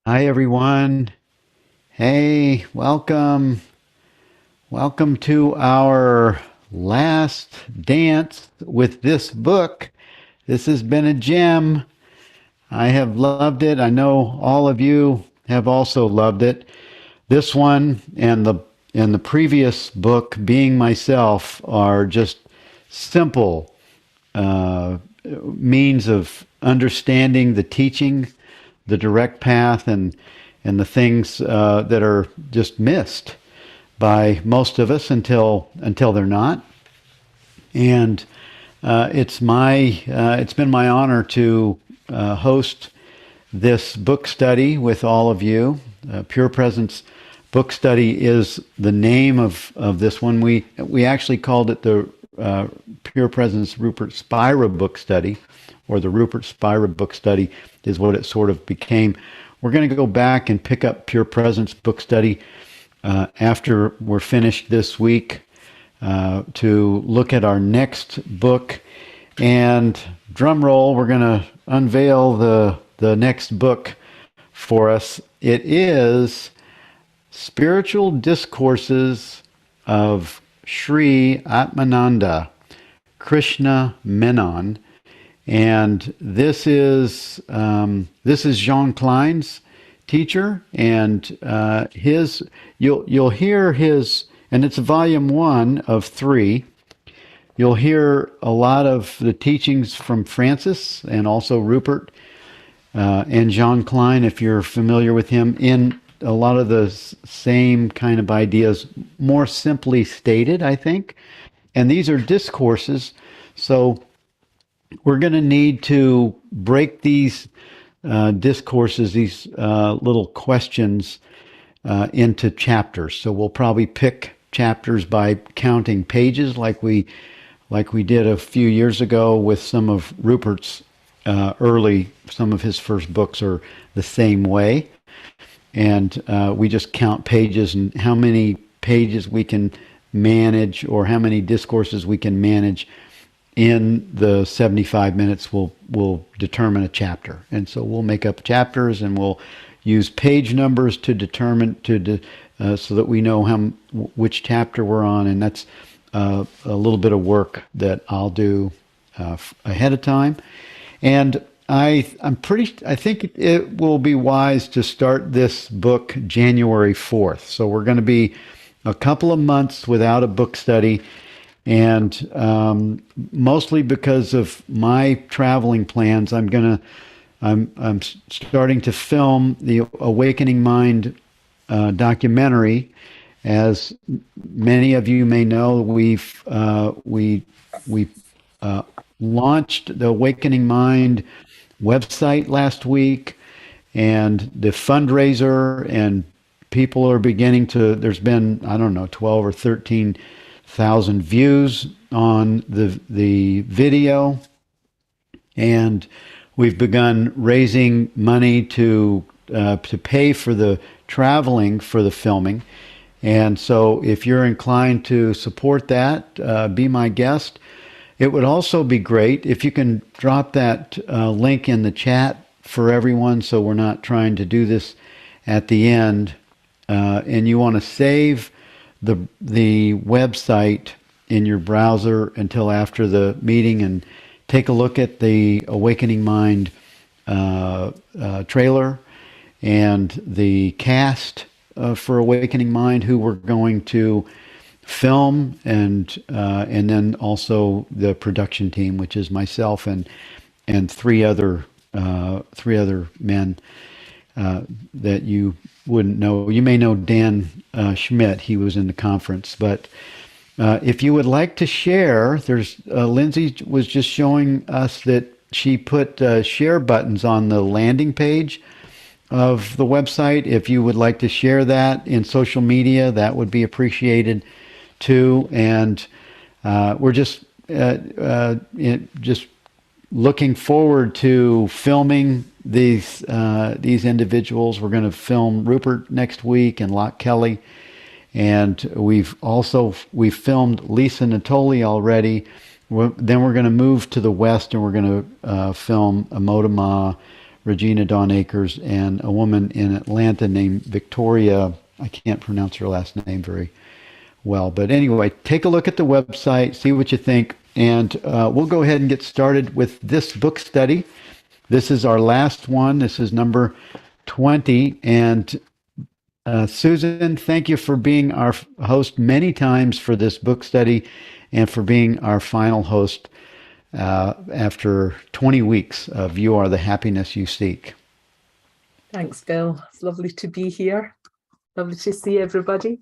Hi, everyone. Hey, welcome. Welcome to our last dance with this book. This has been a gem. I have loved it. I know all of you have also loved it. This one and the previous book, Being Myself, are just simple uh, means of understanding the teaching, the direct path, and the things that are just missed by most of us until they're not. And it's been my honor to host this book study with all of you. Pure Presence Book Study is the name of this one. We actually called it the Pure Presence Rupert Spira Book Study, or the Rupert Spira Book Study is what it sort of became. We're going to go back and pick up Pure Presence Book Study after we're finished this week to look at our next book. And drum roll, we're going to unveil the next book for us. It is Spiritual Discourses of Sri Atmananda, Krishna Menon. And this is Jean Klein's teacher, and his you'll hear his, and it's volume 1 of 3. You'll hear a lot of the teachings from Francis and also Rupert and John Klein, if you're familiar with him, in a lot of the same kind of ideas, more simply stated, I think. And these are discourses, so we're going to need to break these discourses, these little questions, into chapters. So we'll probably pick chapters by counting pages, like we did a few years ago with some of Rupert's some of his first books are the same way. And we just count pages and how many pages we can manage, or how many discourses we can manage in the 75 minutes. Will determine a chapter. And so we'll make up chapters, and we'll use page numbers to determine so that we know which chapter we're on. And that's a little bit of work that I'll do ahead of time. And I think it will be wise to start this book January 4th. So we're going to be a couple of months without a book study, and mostly because of my traveling plans. I'm starting to film the Awakening Mind documentary. As many of you may know, we launched the Awakening Mind website last week, and the fundraiser, and people are beginning to. There's been, I don't know, 12 or 13,000 views on the video, and we've begun raising money to pay for the traveling for the filming. And so, if you're inclined to support that, be my guest. It would also be great if you can drop that link in the chat for everyone, so we're not trying to do this at the end. And you want to save the website in your browser until after the meeting, and take a look at the Awakening Mind trailer and the cast for Awakening Mind, who we're going to film, and then also the production team, which is myself and three other men that you wouldn't know. You may know Dan Schmidt. He was in the conference. But if you would like to share, there's Lindsay was just showing us that she put share buttons on the landing page of the website. If you would like to share that in social media, that would be appreciated too. And we're just looking forward to filming these individuals. We're going to film Rupert next week and Locke Kelly, and we've filmed Lisa Natoli already. Then we're going to move to the west, and we're going to film Amodama, Regina Dawn Akers, and a woman in Atlanta named Victoria. I can't pronounce her last name very well. But anyway, take a look at the website, see what you think, and we'll go ahead and get started with this book study. This is our last one. This is number 20. And Susan, thank you for being our host many times for this book study and for being our final host after 20 weeks of You Are the Happiness You Seek. Thanks, Bill. It's lovely to be here. Lovely to see everybody.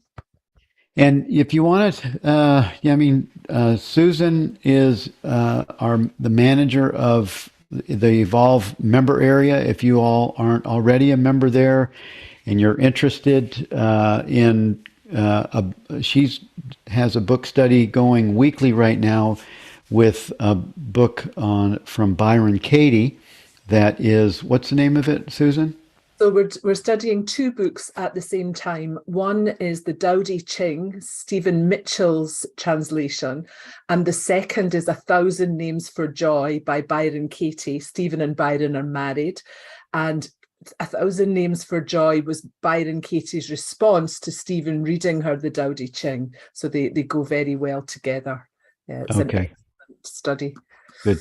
And if you want to, Susan is the manager of the Evolve member area. If you all aren't already a member there, and you're interested she has a book study going weekly right now with a book from Byron Katie. That is, what's the name of it, Susan? So we're studying two books at the same time. One is the Tao Te Ching, Stephen Mitchell's translation, and the second is 1,000 Names for Joy by Byron Katie. Stephen and Byron are married, and 1,000 Names for Joy was Byron Katie's response to Stephen reading her the Tao Te Ching. So they go very well together. It's an excellent study. Good.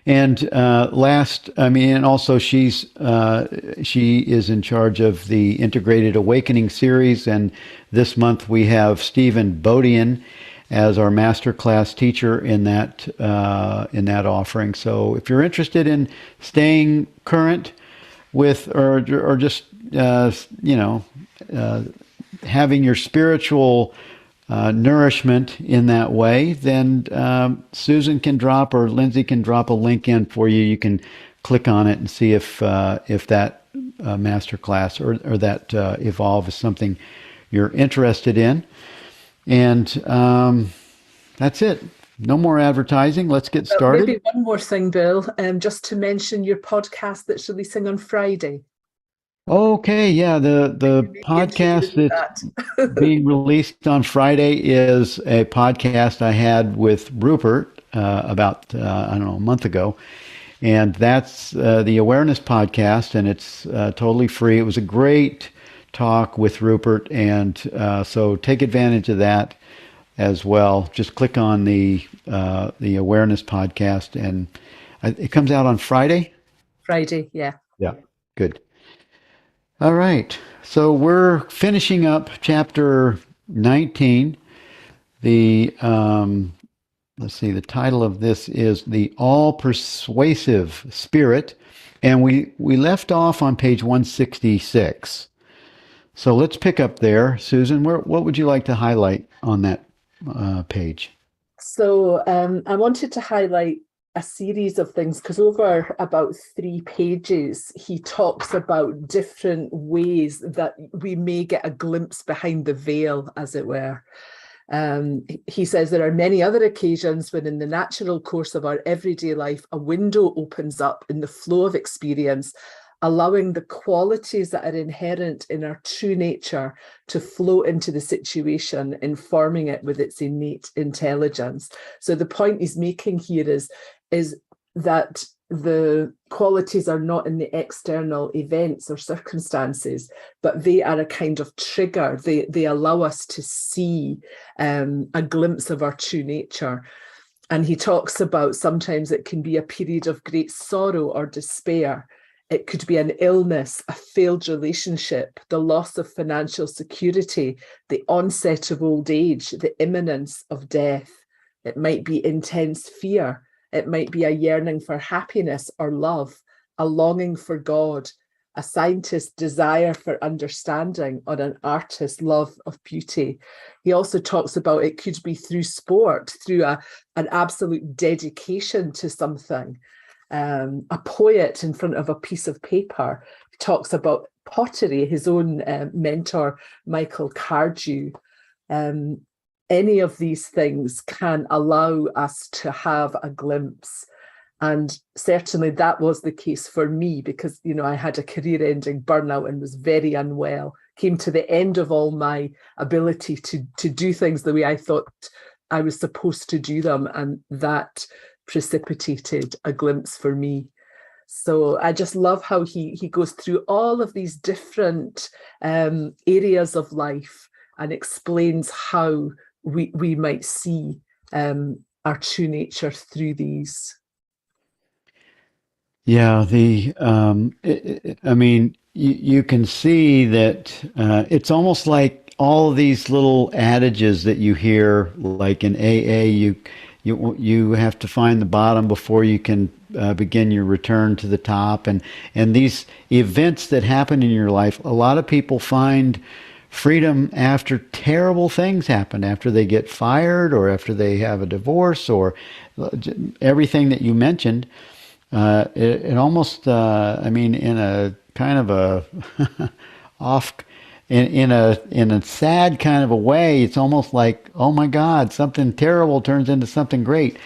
And also she is in charge of the Integrated Awakening series. And this month we have Stephen Bodian as our masterclass teacher in that offering. So if you're interested in staying current with, or just having your spiritual nourishment in that way, then Susan can drop, or Lindsay can drop a link in for you. You can click on it and see if that masterclass or that Evolve is something you're interested in. And that's it. No more advertising. Let's get started. Maybe one more thing, Bill, just to mention your podcast that's releasing on Friday. Okay, yeah, the podcast that's being released on Friday is a podcast I had with Rupert about, a month ago. And that's the Awareness podcast, and it's totally free. It was a great talk with Rupert, and so take advantage of that as well. Just click on the Awareness podcast, and it comes out on Friday? Friday, yeah. Yeah, good. All right, so we're finishing up chapter 19. The let's see, the title of this is The All-Persuasive Spirit, and we left off on page 166. So let's pick up there. Susan, what would you like to highlight on that page? So I wanted to highlight a series of things, because over about 3 pages, he talks about different ways that we may get a glimpse behind the veil, as it were. He says there are many other occasions when in the natural course of our everyday life, a window opens up in the flow of experience, allowing the qualities that are inherent in our true nature to flow into the situation, informing it with its innate intelligence. So the point he's making here is that the qualities are not in the external events or circumstances, but they are a kind of trigger. They allow us to see a glimpse of our true nature. And he talks about sometimes it can be a period of great sorrow or despair. It could be an illness, a failed relationship, the loss of financial security, the onset of old age, the imminence of death. It might be intense fear. It might be a yearning for happiness or love, a longing for God, a scientist's desire for understanding, or an artist's love of beauty. He also talks about it could be through sport, through an absolute dedication to something. A poet in front of a piece of paper. He talks about pottery, his own mentor, Michael Cardew. Any of these things can allow us to have a glimpse. And certainly that was the case for me, because, I had a career-ending burnout and was very unwell, came to the end of all my ability to do things the way I thought I was supposed to do them. And that precipitated a glimpse for me. So I just love how he goes through all of these different areas of life and explains how we might see our true nature through these. Yeah, I mean, you can see that it's almost like all of these little adages that you hear, like in AA, you have to find the bottom before you can begin your return to the top, and these events that happen in your life. A lot of people find freedom after terrible things happen, after they get fired or after they have a divorce or everything that you mentioned. It almost, I mean, in a kind of a off, in a sad kind of a way, it's almost like, oh my God, something terrible turns into something great.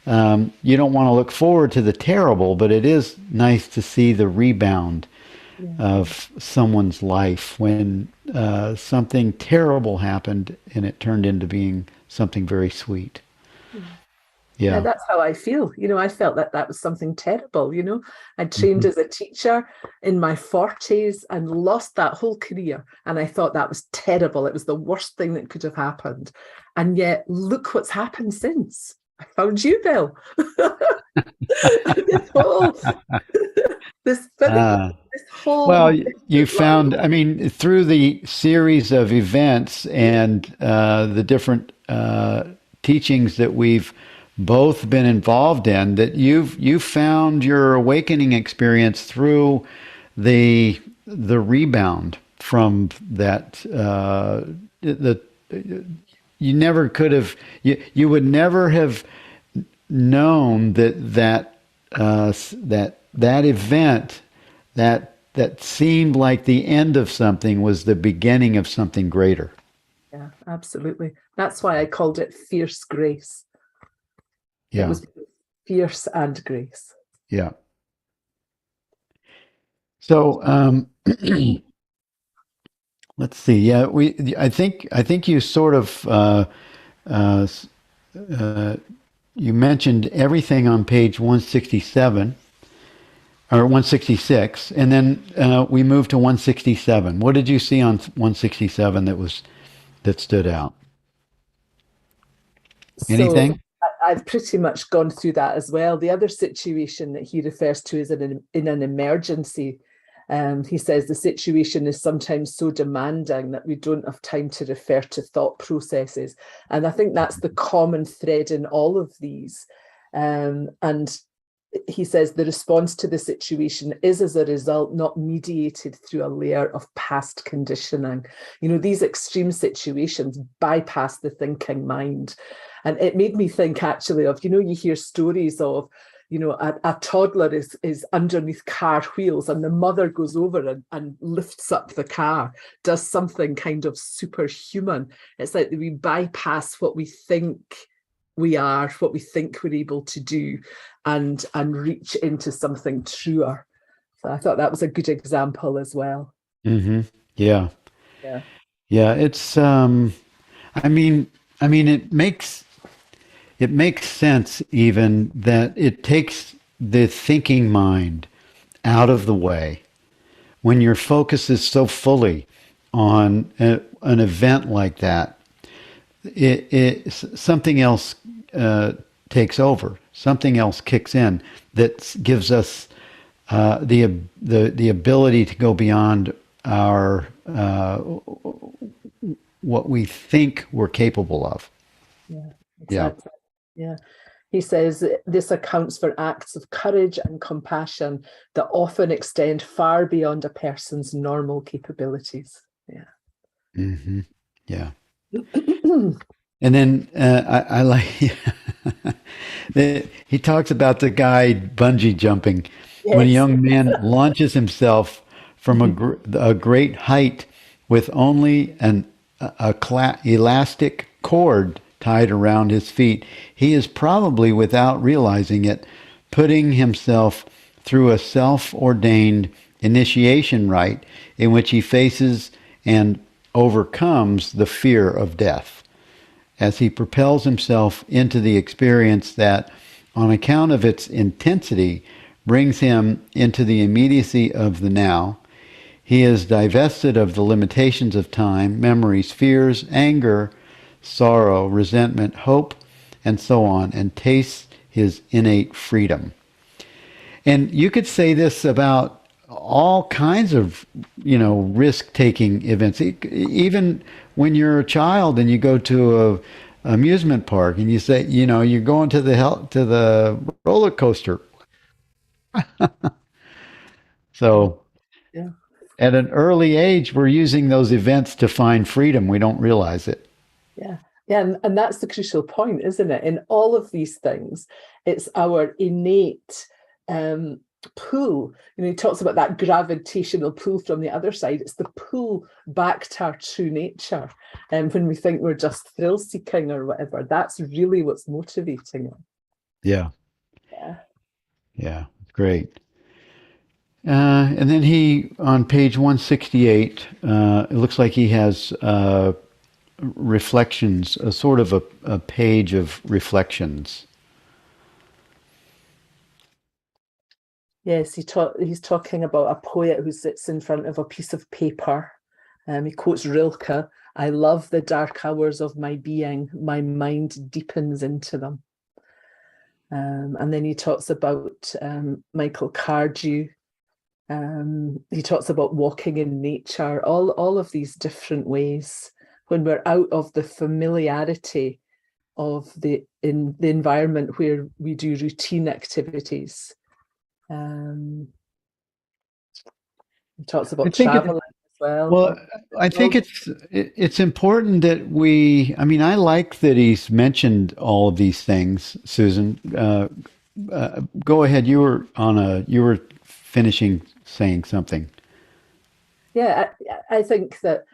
You don't want to look forward to the terrible, but it is nice to see the rebound of someone's life when something terrible happened and it turned into being something very sweet. Yeah, Yeah. that's how I feel. I felt that that was something terrible. I trained Hmm. as a teacher in my 40s and lost that whole career. And I thought that was terrible. It was the worst thing that could have happened. And yet, look what's happened since. I found you, Bill. this whole, this, Ah. this whole Well, you different found, life. I mean, through the series of events and the different teachings that we've both been involved in, that you've found your awakening experience through the rebound from that. The You never could have, you would never have known that event that seemed like the end of something was the beginning of something greater. Yeah, absolutely. That's why I called it Fierce Grace. It Yeah, was fierce and grace. yeah. So let's see. Yeah, I think you sort of uh, uh, you mentioned everything on page 167 or 166, and then we moved to 167. What did you see on 167 that stood out? So Anything? I've pretty much gone through that as well. The other situation that he refers to is in an emergency. He says the situation is sometimes so demanding that we don't have time to refer to thought processes. And I think that's the common thread in all of these. And he says the response to the situation is, as a result, not mediated through a layer of past conditioning. These extreme situations bypass the thinking mind. And it made me think actually of, you hear stories of, a toddler is underneath car wheels and the mother goes over and lifts up the car, does something kind of superhuman. It's like we bypass what we think we are, what we think we're able to do, and reach into something truer. So I thought that was a good example as well. Mm-hmm. Yeah. Yeah. Yeah. It's I mean it makes sense even that it takes the thinking mind out of the way when your focus is so fully on an event like that. Something else takes over. Something else kicks in that gives us the ability to go beyond our what we think we're capable of. Yeah, Yeah. exactly. Yeah. He says this accounts for acts of courage and compassion that often extend far beyond a person's normal capabilities. Yeah. Hmm. Yeah. And then I like he talks about the guy bungee jumping when a Yes. young man launches himself from a great height with only a elastic cord tied around his feet. He is probably, without realizing it, putting himself through a self-ordained initiation rite in which he faces and overcomes the fear of death as he propels himself into the experience that, on account of its intensity, brings him into the immediacy of the now. He is divested of the limitations of time, memories, fears, anger, sorrow, resentment, hope, and so on, and tastes his innate freedom. And you could say this about all kinds of, risk-taking events. Even when you're a child and you go to a amusement park and you say, you're going to the roller coaster. So Yeah. at an early age, we're using those events to find freedom. We don't realize it. Yeah. Yeah. And that's the crucial point, isn't it? In all of these things, it's our innate pull. He talks about that gravitational pull from the other side. It's the pull back to our true nature. And when we think we're just thrill seeking or whatever, that's really what's motivating us. Yeah. Yeah. Yeah. Great. And then he, on page 168, it looks like he has reflections, a sort of a page of reflections. Yes, he's talking about a poet who sits in front of a piece of paper. He quotes Rilke, "I love the dark hours of my being, my mind deepens into them." And then he talks about Michael Cardew. He talks about walking in nature, all of these different ways when we're out of the familiarity of the environment where we do routine activities. He talks about traveling as well. Well, I think it's important that we. I mean, I like that he's mentioned all of these things, Susan. Go ahead. You were finishing saying something. Yeah, I think that.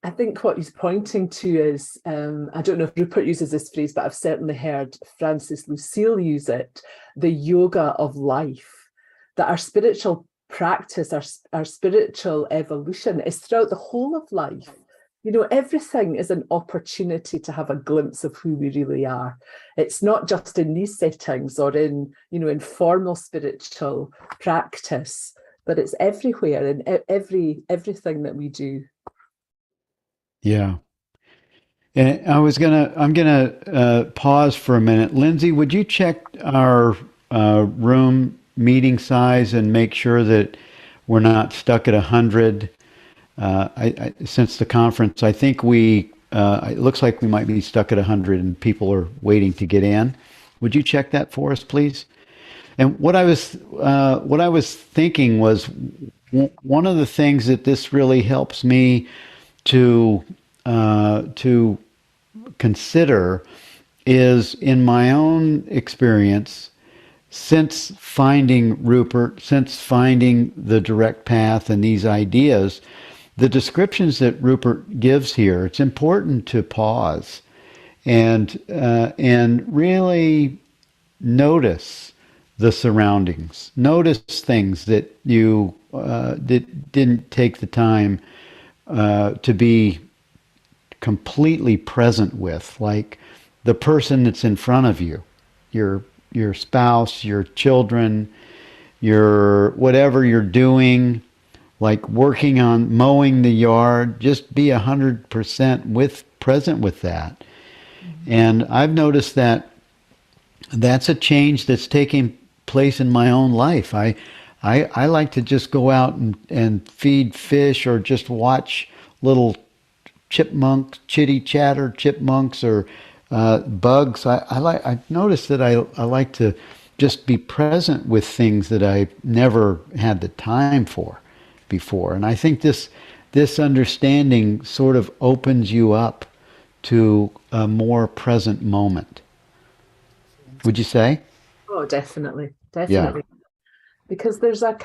I think what he's pointing to is, I don't know if Rupert uses this phrase, but I've certainly heard Francis Lucille use it, the yoga of life, that our spiritual practice, our spiritual evolution is throughout the whole of life. Everything is an opportunity to have a glimpse of who we really are. It's not just in these settings or in formal spiritual practice, but it's everywhere in everything that we do. Yeah. And I'm gonna pause for a minute. Lindsay, would you check our room meeting size and make sure that we're not stuck at 100? Since the conference, I think it looks like we might be stuck at 100 and people are waiting to get in. Would you check that for us, please? And what I was thinking was one of the things that this really helps me to consider is in my own experience, since finding Rupert, since finding the direct path and these ideas, the descriptions that Rupert gives here, it's important to pause and really notice the surroundings, notice things that you didn't take the time to be completely present with, like the person that's in front of you, your spouse, your children, your whatever you're doing, like working on mowing the yard. Just be 100% present with that. And I've noticed that that's a change that's taking place in my own life. I like to just go out and feed fish or just watch little chitty chatter chipmunks or bugs. I've noticed that I like to just be present with things that I never had the time for before. And I think this understanding sort of opens you up to a more present moment. Would you say? Oh, definitely, Yeah. definitely. Because there's a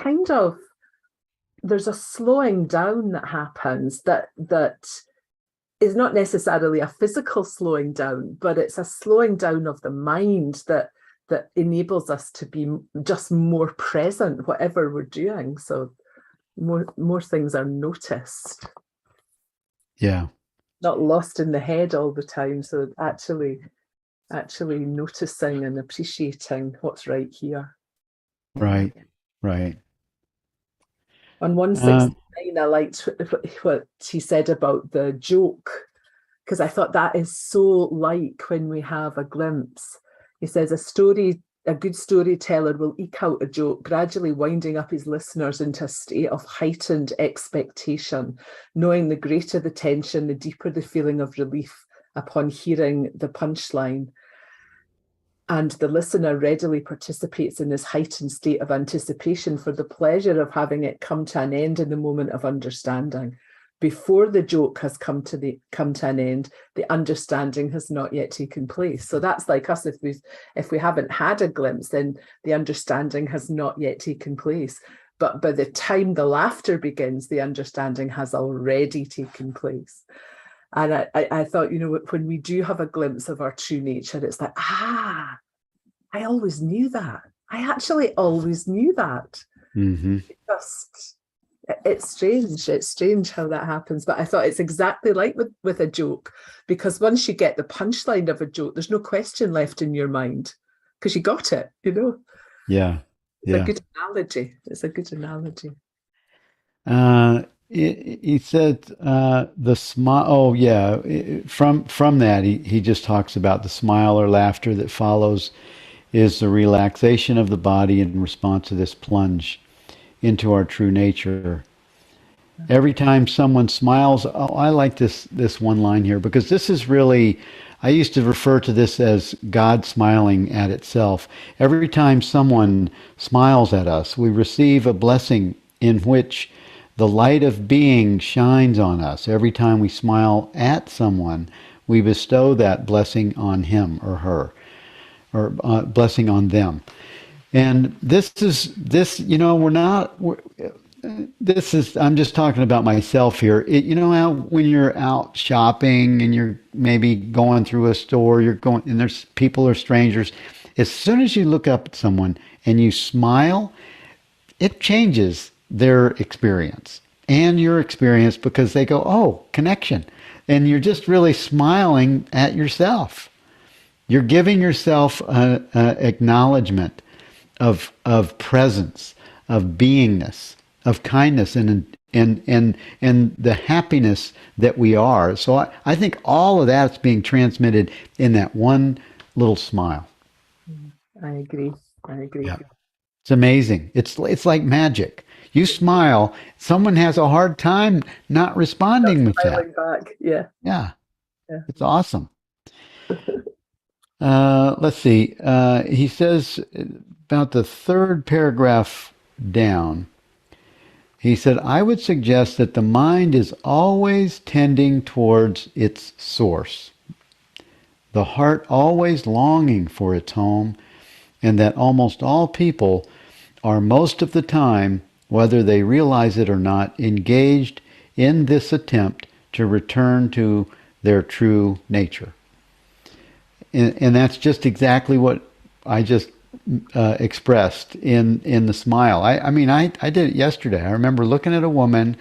slowing down that happens that is not necessarily a physical slowing down, but it's a slowing down of the mind that enables us to be just more present, whatever we're doing. So more things are noticed. Yeah. Not lost in the head all the time. So actually noticing and appreciating what's right here. Right. Right. On Uh, 169, I liked what he said about the joke, because I thought that is so like when we have a glimpse. He says a good storyteller will eke out a joke, gradually winding up his listeners into a state of heightened expectation, knowing the greater the tension, the deeper the feeling of relief upon hearing the punchline. And the listener readily participates in this heightened state of anticipation for the pleasure of having it come to an end in the moment of understanding. Before the joke has come to an end, the understanding has not yet taken place. So that's like us. If we haven't had a glimpse, then the understanding has not yet taken place. But by the time the laughter begins, the understanding has already taken place. And I thought, when we do have a glimpse of our true nature, it's like, I always knew that. I actually always knew that. mhm. Just, it's strange. It's strange how that happens. But I thought it's exactly like with a joke, because once you get the punchline of a joke, there's no question left in your mind because you got it. Yeah. It's a Yeah. good analogy. It's a good analogy. He said the smile. Oh, yeah. From that, he just talks about the smile or laughter that follows is the relaxation of the body in response to this plunge into our true nature. Every time someone smiles, oh, I like this one line here because this is really, I used to refer to this as God smiling at itself. Every time someone smiles at us, we receive a blessing in which the light of being shines on us. Every time we smile at someone, we bestow that blessing on him or her, or blessing on them. And we're not. This is, I'm just talking about myself here. You know how when you're out shopping and you're maybe going through a store, you're going and there's people or strangers. As soon as you look up at someone and you smile, it changes their experience and your experience because they go, oh, connection. And you're just really smiling at yourself. You're giving yourself an acknowledgement of presence, of beingness, of kindness, and the happiness that we are. So I think all of that's being transmitted in that one little smile. I agree. I agree. Yeah, it's amazing. It's like magic. You smile, someone has a hard time not That's responding with that. smiling back. Yeah. Yeah, Yeah. it's awesome. Let's see. He says about the third paragraph down. He said, I would suggest that the mind is always tending towards its source, the heart always longing for its home, and that almost all people are most of the time, whether they realize it or not, engaged in this attempt to return to their true nature. And that's just exactly what I just expressed in the smile. I did it yesterday. I remember looking at a woman.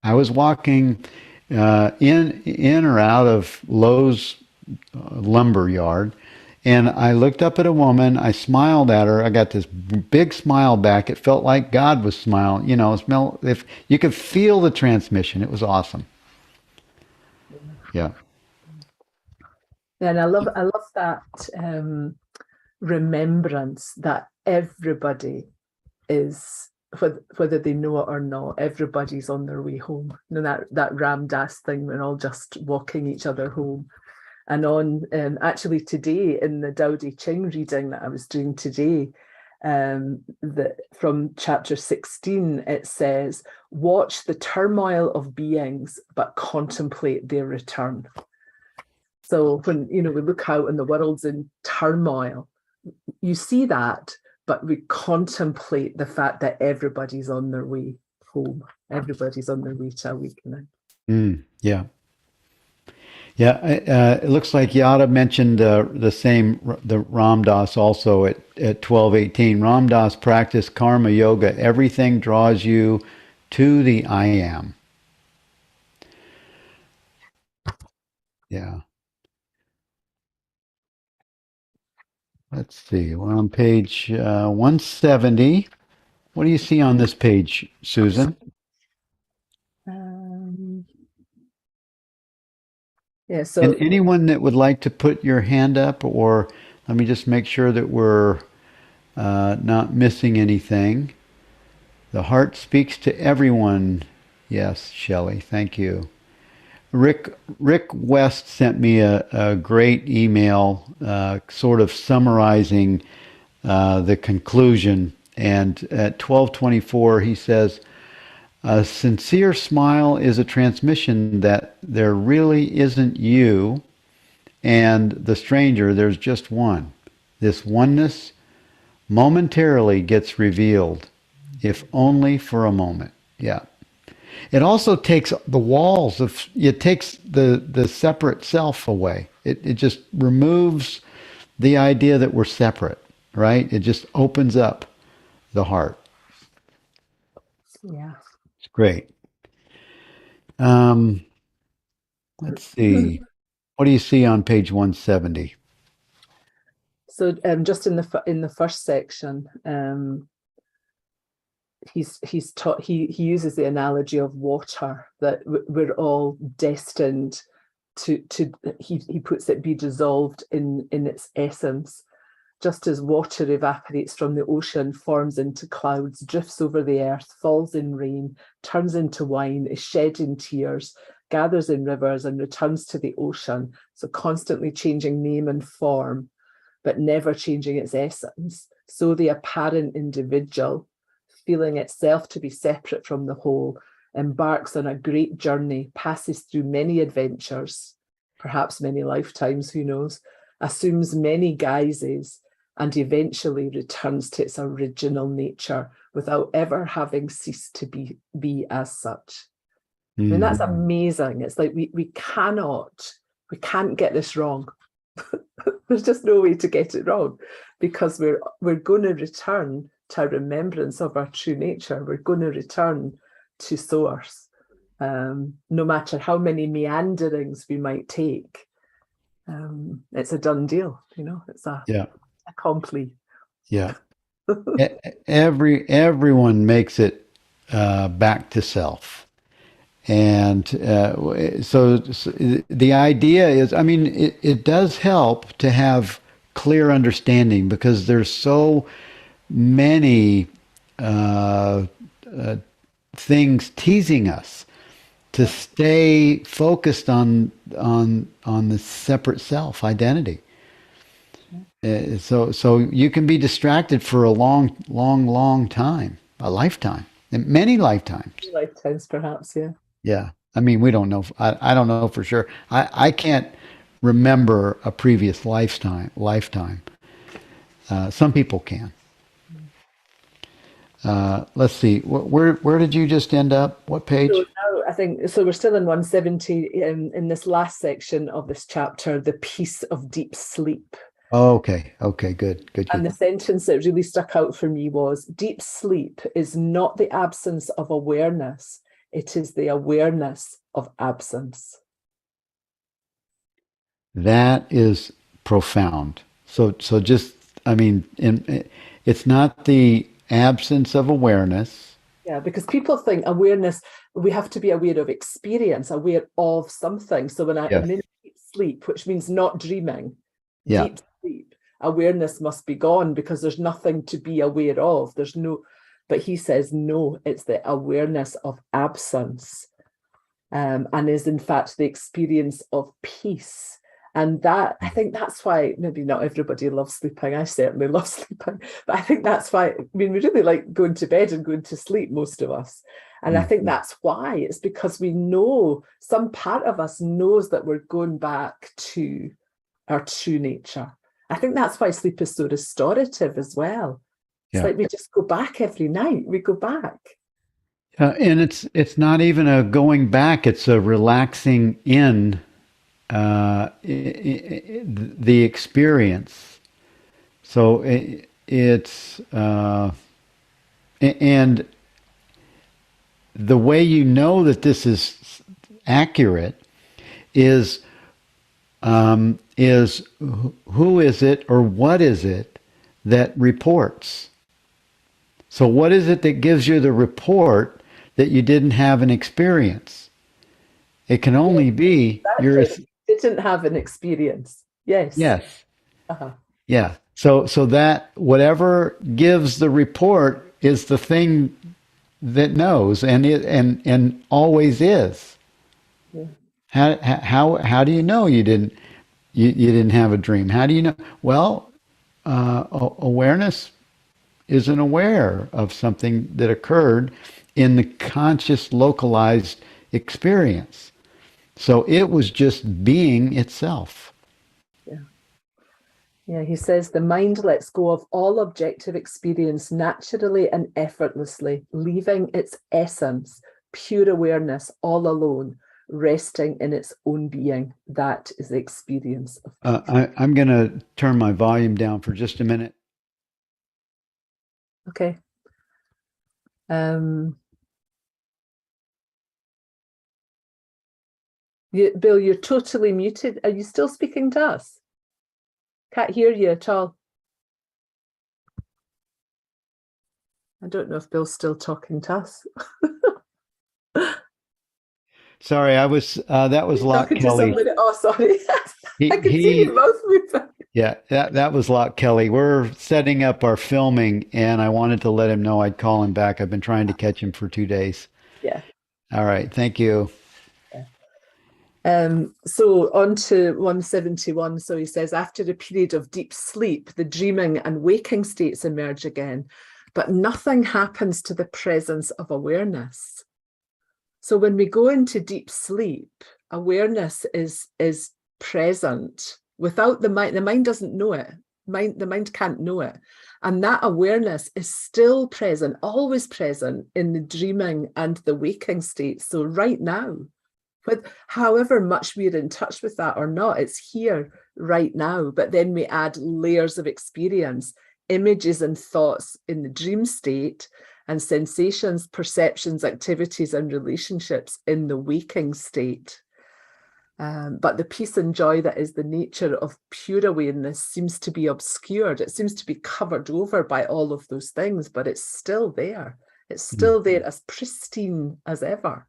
I was walking in or out of Lowe's lumber yard, and I looked up at a woman. I smiled at her. I got this big smile back. It felt like God was smiling. Smell if you could feel the transmission. It was awesome. Yeah. And I love that remembrance that everybody is, whether they know it or not, everybody's on their way home. That Ram Dass thing, we're all just walking each other home. And on actually today in the Tao Te Ching reading that I was doing today, from chapter 16, it says, watch the turmoil of beings, but contemplate their return. So when we look out and the world's in turmoil, you see that, but we contemplate the fact that everybody's on their way home. Everybody's on their way to awakening. Yeah. Yeah, it looks like Yada mentioned the Ram Dass also at 12:18. Ram Dass practice karma yoga. Everything draws you to the I am. Yeah. Let's see. We're on page 170. What do you see on this page, Susan? Um, yeah, And so anyone that would like to put your hand up, or let me just make sure that we're not missing anything. The heart speaks to everyone. Yes, Shelley, thank you. Rick West sent me a great email, sort of summarizing the conclusion. And at 12:24, he says, "A sincere smile is a transmission that there really isn't you and the stranger. There's just one. This oneness momentarily gets revealed, if only for a moment." Yeah. It also takes the walls of, it takes the separate self away. It just removes the idea that we're separate, right? It just opens up the heart. yeah. It's great. Um, let's see. What do you see on page 170? So just in the first section, he's taught he uses the analogy of water, that we're all destined to he puts it, be dissolved in its essence, just as water evaporates from the ocean, forms into clouds, drifts over the earth, falls in rain, turns into wine, is shed in tears, gathers in rivers, and returns to the ocean. So constantly changing name and form, but never changing its essence. So the apparent individual, feeling itself to be separate from the whole, embarks on a great journey, passes through many adventures, perhaps many lifetimes, who knows, assumes many guises, and eventually returns to its original nature without ever having ceased to be as such. I mean, that's amazing. It's like we can't get this wrong. There's just no way to get it wrong, because we're going to return to a remembrance of our true nature. We're going to return to source, no matter how many meanderings we might take. It's a done deal, it's a Yeah, accompli. yeah. Everyone makes it back to self. And so the idea is, I mean, it does help to have clear understanding, because there's so many uh, uh, things teasing us to stay focused on the separate self identity. So you can be distracted for a long time, a lifetime, many lifetimes. Lifetimes, perhaps, yeah. Yeah. I mean, we don't know. I don't know for sure. I can't remember a previous lifetime. Some people can. Let's see. Where did you just end up? What So page? now I think, so we're still in 170, in this last section of this chapter, the peace of deep sleep. Oh, okay. Okay. Good. Good. And Good. the sentence that really stuck out for me was, deep sleep is not the absence of awareness, it is the awareness of absence. That is profound. So just, I mean, it's not the absence of awareness. Yeah, because people think awareness, we have to be aware of experience, aware of something. So when I'm Yes. in deep sleep, which means not dreaming, Yeah. deep sleep, awareness must be gone, because there's nothing to be aware of. There's no, but he says, no, it's the awareness of absence, and is in fact the experience of peace. And that, I think that's why maybe not everybody loves sleeping. I certainly love sleeping, but I think that's why, I mean, we really like going to bed and going to sleep, most of us. And I think that's why. It's because we know, some part of us knows that we're going back to our true nature. I think that's why sleep is so restorative as well. It's Yeah. like we just go back every night. We go back. And it's not even a going back. It's a relaxing in the experience. So it's and the way you know that this is accurate is who is it or what is it that reports? So what is it that gives you the report that you didn't have an experience? It can Yeah, only be your, exactly. Didn't have an experience. Yes. yes. Uh-huh. Yeah. So that whatever gives the report is the thing that knows and always is. Yeah. How do you know you didn't have a dream? How do you know? Well, awareness isn't aware of something that occurred in the conscious localized experience. So it was just being itself. Yeah. Yeah, he says the mind lets go of all objective experience naturally and effortlessly, leaving its essence, pure awareness, all alone, resting in its own being. That is the experience of peace. I'm going to turn my volume down for just a minute. Okay. Um, Bill, you're totally muted. Are you still speaking to us? Can't hear you at all. I don't know if Bill's still talking to us. Sorry, that was You're Lock talking to Kelly. somebody. Oh, sorry. I can see your He mouth moving. Yeah, that was Lock Kelly. We're setting up our filming, and I wanted to let him know I'd call him back. I've been trying to catch him for 2 days. Yeah. All right, thank you. Yeah. So on to 171. So he says, after a period of deep sleep, the dreaming and waking states emerge again, but nothing happens to the presence of awareness. So when we go into deep sleep, awareness is present without the mind. The mind doesn't know it. The mind can't know it. And that awareness is still present, always present in the dreaming and the waking state. So right now, but however much we're in touch with that or not, it's here right now. But then we add layers of experience, images and thoughts in the dream state, and sensations, perceptions, activities, and relationships in the waking state. But the peace and joy that is the nature of pure awareness seems to be obscured. It seems to be covered over by all of those things, but it's still there. It's still there, as pristine as ever.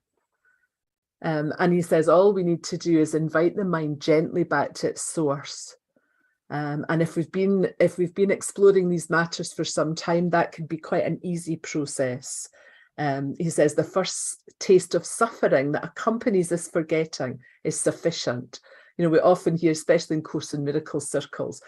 And he says all we need to do is invite the mind gently back to its source. And if we've been exploring these matters for some time, that could be quite an easy process. He says the first taste of suffering that accompanies this forgetting is sufficient. You know, we often hear, especially in Course in Miracles circles,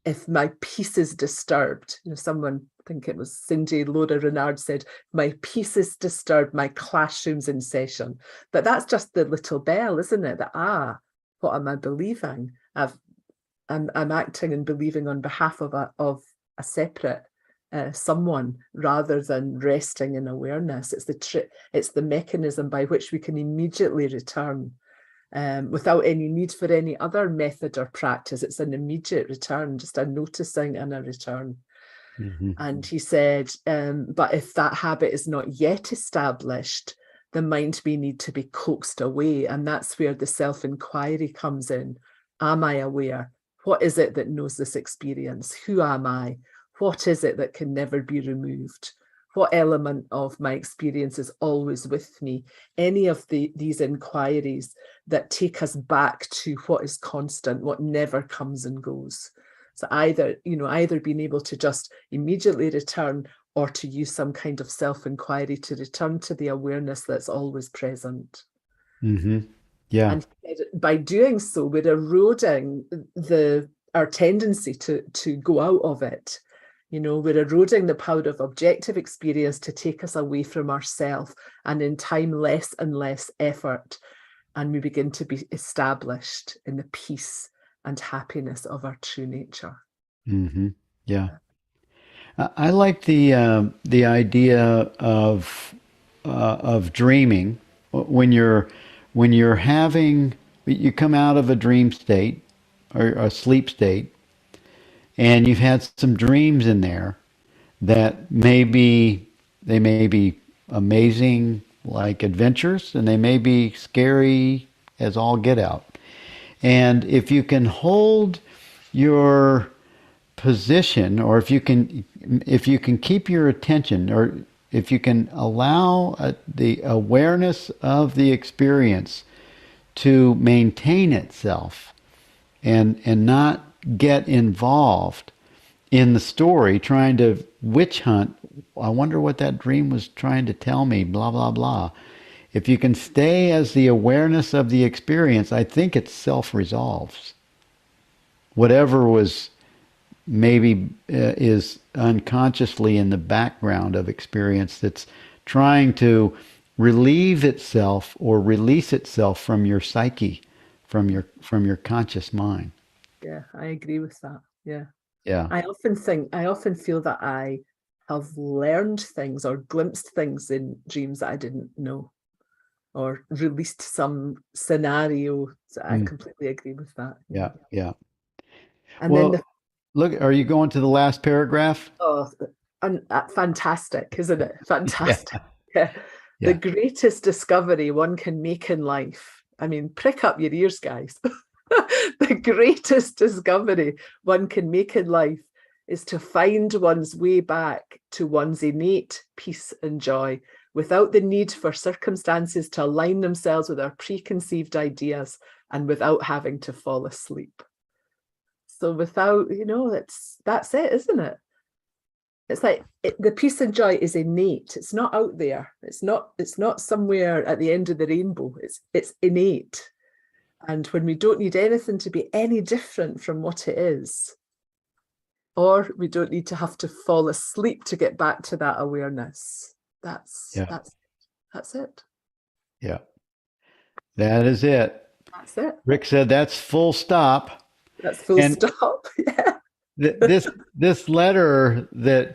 if my peace is disturbed, you know, someone, I think it was Cindy Laura Renard said, my peace is disturbed, my classroom's in session. But that's just the little bell, isn't it? That, what am I believing? I'm acting and believing on behalf of a separate someone rather than resting in awareness. It's the mechanism by which we can immediately return. Without any need for any other method or practice. It's an immediate return, just a noticing and a return. Mm-hmm. And he said, but if that habit is not yet established, the mind may need to be coaxed away. And that's where the self-inquiry comes in. Am I aware? What is it that knows this experience? Who am I? What is it that can never be removed? What element of my experience is always with me? Any of these inquiries that take us back to what is constant, what never comes and goes. So either being able to just immediately return or to use some kind of self-inquiry to return to the awareness that's always present. Mm-hmm. Yeah. And by doing so, we're eroding our tendency to go out of it. You know, we're eroding the power of objective experience to take us away from ourself, and in time, less and less effort. And we begin to be established in the peace and happiness of our true nature. Mm-hmm. Yeah. I like the idea of dreaming when you're having you come out of a dream state or a sleep state, and you've had some dreams in there that they may be amazing like adventures, and they may be scary as all get out. And if you can hold your position, or if you can if you can keep your attention, or if you can allow the awareness of the experience to maintain itself and not get involved in the story trying to witch hunt, I wonder what that dream was trying to tell me, blah, blah, blah. If you can stay as the awareness of the experience, I think it self-resolves. Whatever was maybe is unconsciously in the background of experience that's trying to relieve itself or release itself from your psyche, from your conscious mind. Yeah, I agree with that. Yeah. Yeah. I often feel that I have learned things or glimpsed things in dreams that I didn't know, or released some scenario. So I Mm. completely agree with that. Yeah. Yeah. And then Well, look, are you going to the last paragraph? oh, and fantastic, isn't it? Yeah. Fantastic. Yeah. The Yeah. greatest discovery one can make in life. I mean, prick up your ears, guys. The greatest discovery one can make in life is to find one's way back to one's innate peace and joy without the need for circumstances to align themselves with our preconceived ideas and without having to fall asleep. So without, that's it, isn't it? It's like the peace and joy is innate. It's not out there. It's not somewhere at the end of the rainbow. It's innate. And when we don't need anything to be any different from what it is, or we don't need to have to fall asleep to get back to that awareness. That's Yeah. that's it. Yeah. That is it. That's it. Rick said that's full stop. That's full And stop. Yeah. this letter that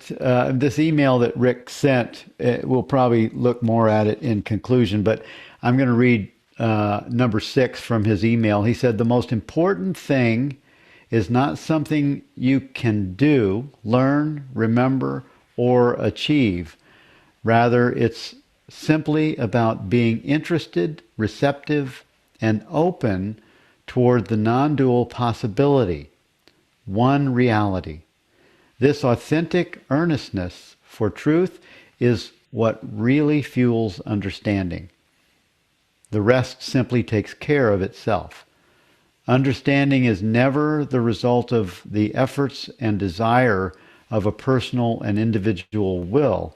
this email that Rick sent, we'll probably look more at it in conclusion, but I'm going to read number 6 from his email. He said, the most important thing is not something you can do, learn, remember, or achieve. Rather, it's simply about being interested, receptive, and open toward the non-dual possibility, one reality. This authentic earnestness for truth is what really fuels understanding. The rest simply takes care of itself. Understanding is never the result of the efforts and desire of a personal and individual will.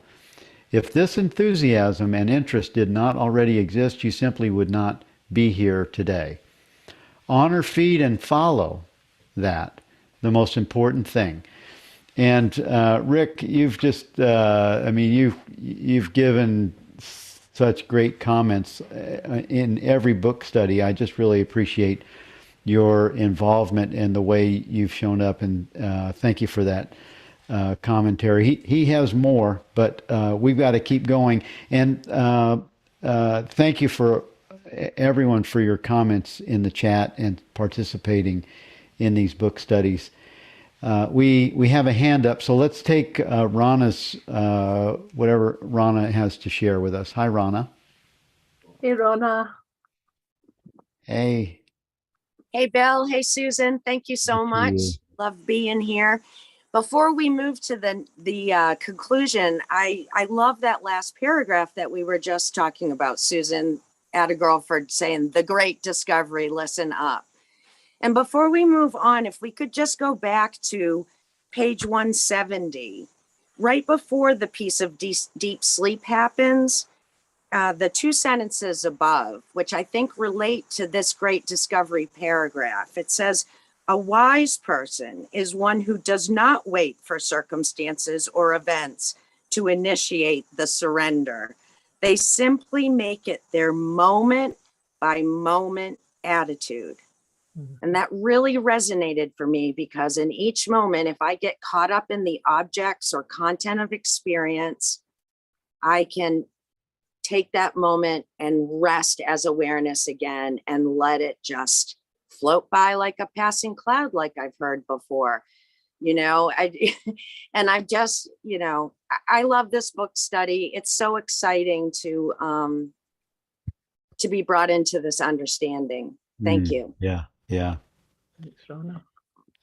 If this enthusiasm and interest did not already exist, you simply would not be here today. Honor, feed, and follow that, the most important thing. And Rick, you've just, you've given such great comments in every book study. I just really appreciate your involvement and the way you've shown up, and thank you for that commentary. He has more, but we've got to keep going. And thank you for everyone for your comments in the chat and participating in these book studies. We have a hand up, so let's take Rana's whatever Rana has to share with us. Hi, Rana. Hey, Rana. Hey. Hey, Bill. Hey, Susan. Thank you so much. Love being here. Before we move to the conclusion, I love that last paragraph that we were just talking about, Susan, at a Girlford, saying the great discovery, listen up. And before we move on, if we could just go back to page 170, right before the piece of deep sleep happens, the 2 sentences above, which I think relate to this great discovery paragraph. It says, a wise person is one who does not wait for circumstances or events to initiate the surrender. They simply make it their moment by moment attitude. And that really resonated for me, because in each moment, if I get caught up in the objects or content of experience, I can take that moment and rest as awareness again and let it just float by like a passing cloud, like I've heard before. And I've just, I love this book study. It's so exciting to be brought into this understanding. Thank you. Yeah. Yeah. Thanks, Rana.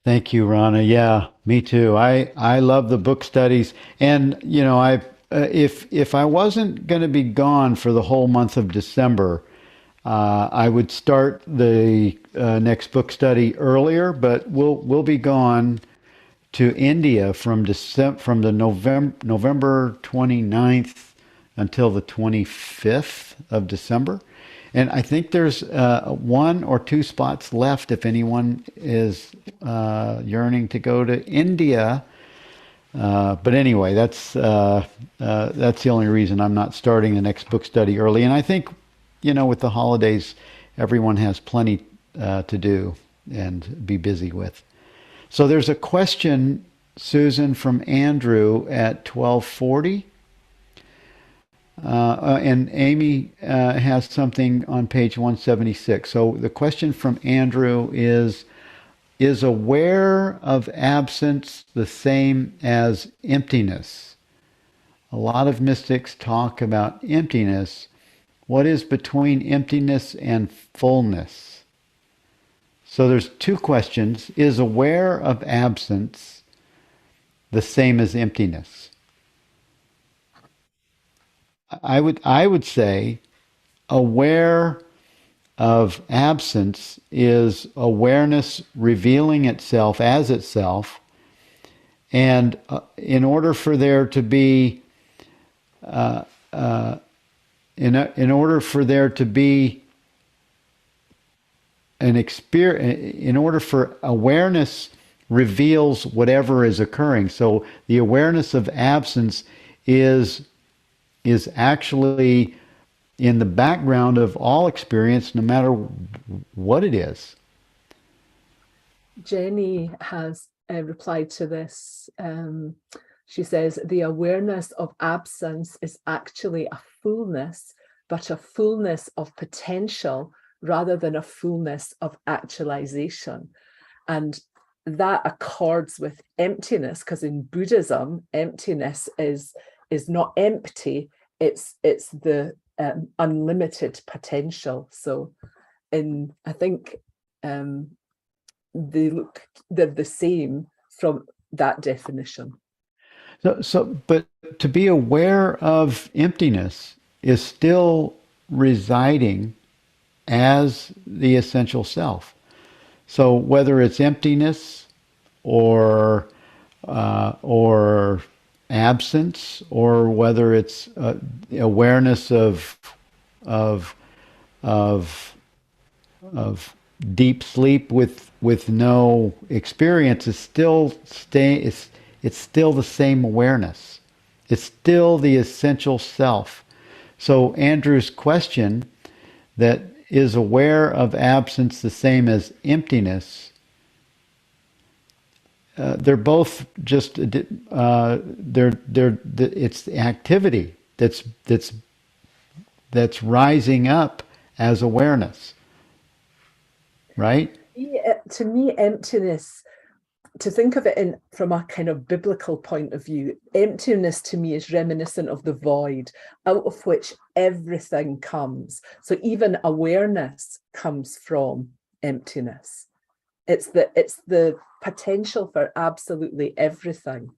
Thank you, Rana. Yeah, me too. I love the book studies, and I if I wasn't going to be gone for the whole month of December, I would start the next book study earlier, but we'll be gone to India from the November 29th until the 25th of December. And I think there's one or two spots left if anyone is yearning to go to India. But anyway, that's the only reason I'm not starting the next book study early. And I think, with the holidays, everyone has plenty to do and be busy with. So there's a question, Susan, from Andrew at 1240. And Amy has something on page 176. So the question from Andrew is aware of absence the same as emptiness? A lot of mystics talk about emptiness. What is between emptiness and fullness? So there's two questions. Is aware of absence the same as emptiness? I would say aware of absence is awareness revealing itself as itself, and in order for there to be in order for there to be an experience, in order for awareness reveals whatever is occurring. So the awareness of absence is actually in the background of all experience, no matter what it is. Jenny has replied to this. She says, the awareness of absence is actually a fullness, but a fullness of potential rather than a fullness of actualization. And that accords with emptiness, because in Buddhism, emptiness is not empty, it's the unlimited potential. So I think they're the same from that definition. But to be aware of emptiness is still residing as the essential self. So whether it's emptiness or absence, or whether it's awareness of of deep sleep with no experience, is still it's still the same awareness. It's still the essential self. So Andrew's question, that is aware of absence the same as emptiness, they're both just it's the activity that's rising up as awareness, right? To me, emptiness, to think of it from a kind of biblical point of view, emptiness to me is reminiscent of the void out of which everything comes. So even awareness comes from emptiness. It's the potential for absolutely everything.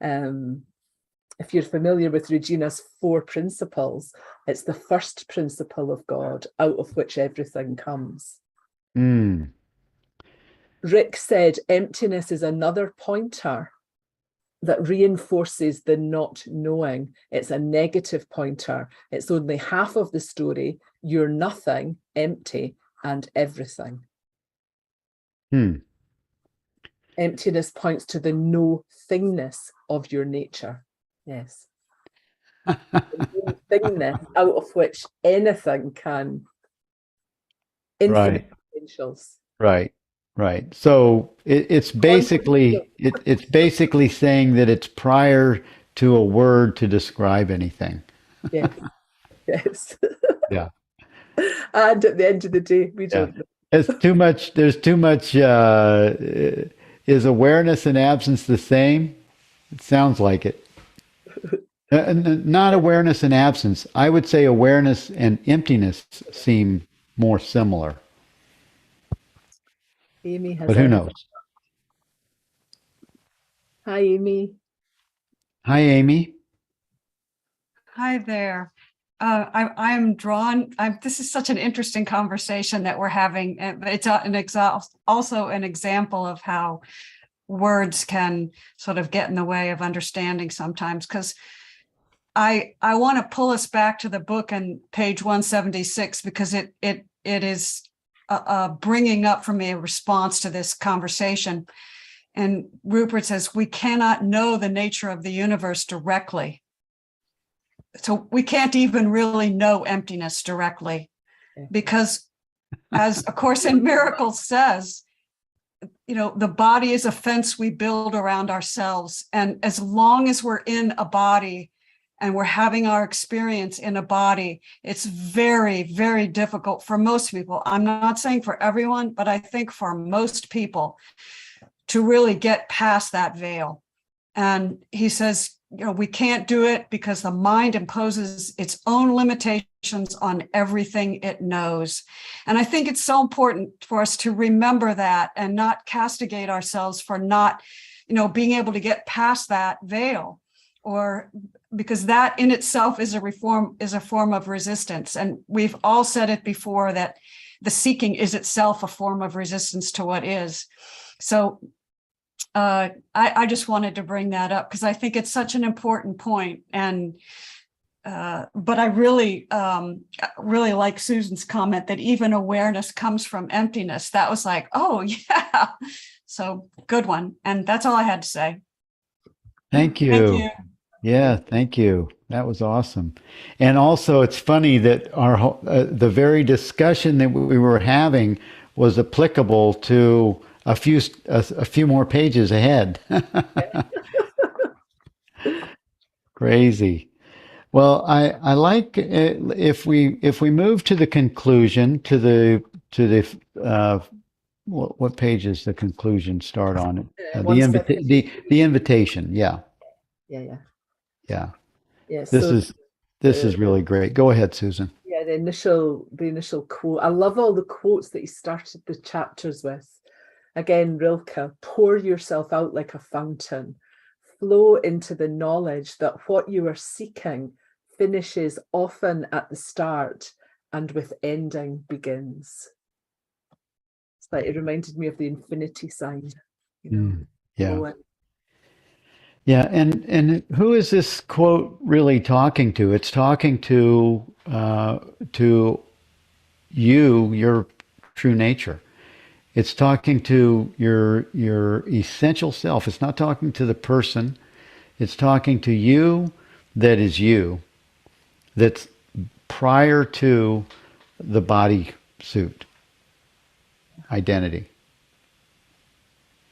If you're familiar with Regina's 4 principles, it's the first principle of God out of which everything comes. Mm. Rick said emptiness is another pointer that reinforces the not knowing. It's a negative pointer. It's only half of the story. You're nothing, empty, and everything. Emptiness points to the no thingness of your nature. Yes. The no thingness out of which anything can. Infinite potentials. Right. So it's basically saying that it's prior to a word to describe anything. Yes. Yeah. And at the end of the day, we don't know. There's too much. Is awareness and absence the same? It sounds like it. Not awareness and absence. I would say awareness and emptiness seem more similar. Amy has But who knows? Hi, Amy. Hi, Amy. Hi there. I am drawn. This is such an interesting conversation that we're having. It's also an example of how words can sort of get in the way of understanding sometimes. Because I want to pull us back to the book on page 176 because it is bringing up for me a response to this conversation. And Rupert says we cannot know the nature of the universe directly. So we can't even really know emptiness directly because, as A Course in Miracles says, the body is a fence we build around ourselves. And as long as we're in a body and we're having our experience in a body, it's very, very difficult for most people. I'm not saying for everyone, but I think for most people to really get past that veil. And he says, we can't do it because the mind imposes its own limitations on everything it knows. And I think it's so important for us to remember that and not castigate ourselves for not, being able to get past that veil, or because that in itself is a form of resistance. And we've all said it before that the seeking is itself a form of resistance to what is. So I just wanted to bring that up because I think it's such an important point. And but I really like Susan's comment that even awareness comes from emptiness. That was like, oh yeah, so good one. And that's all I had to say. Thank you. Thank you. Yeah, thank you. That was awesome. And also, it's funny that the very discussion that we were having was applicable to a few more pages ahead. Crazy. Well, I like if we move to the conclusion to the what page is the conclusion start on it? The invitation. Yeah. Yeah. This So is really great. Go ahead, Susan. Yeah, the initial quote. I love all the quotes that he started the chapters with. Again, Rilke, pour yourself out like a fountain. Flow into the knowledge that what you are seeking finishes often at the start and with ending begins. It's like it reminded me of the infinity sign. Yeah. Yeah, and who is this quote really talking to? It's talking to you, your true nature. It's talking to your essential self. It's not talking to the person. It's talking to you that is you, that's prior to the body suit identity.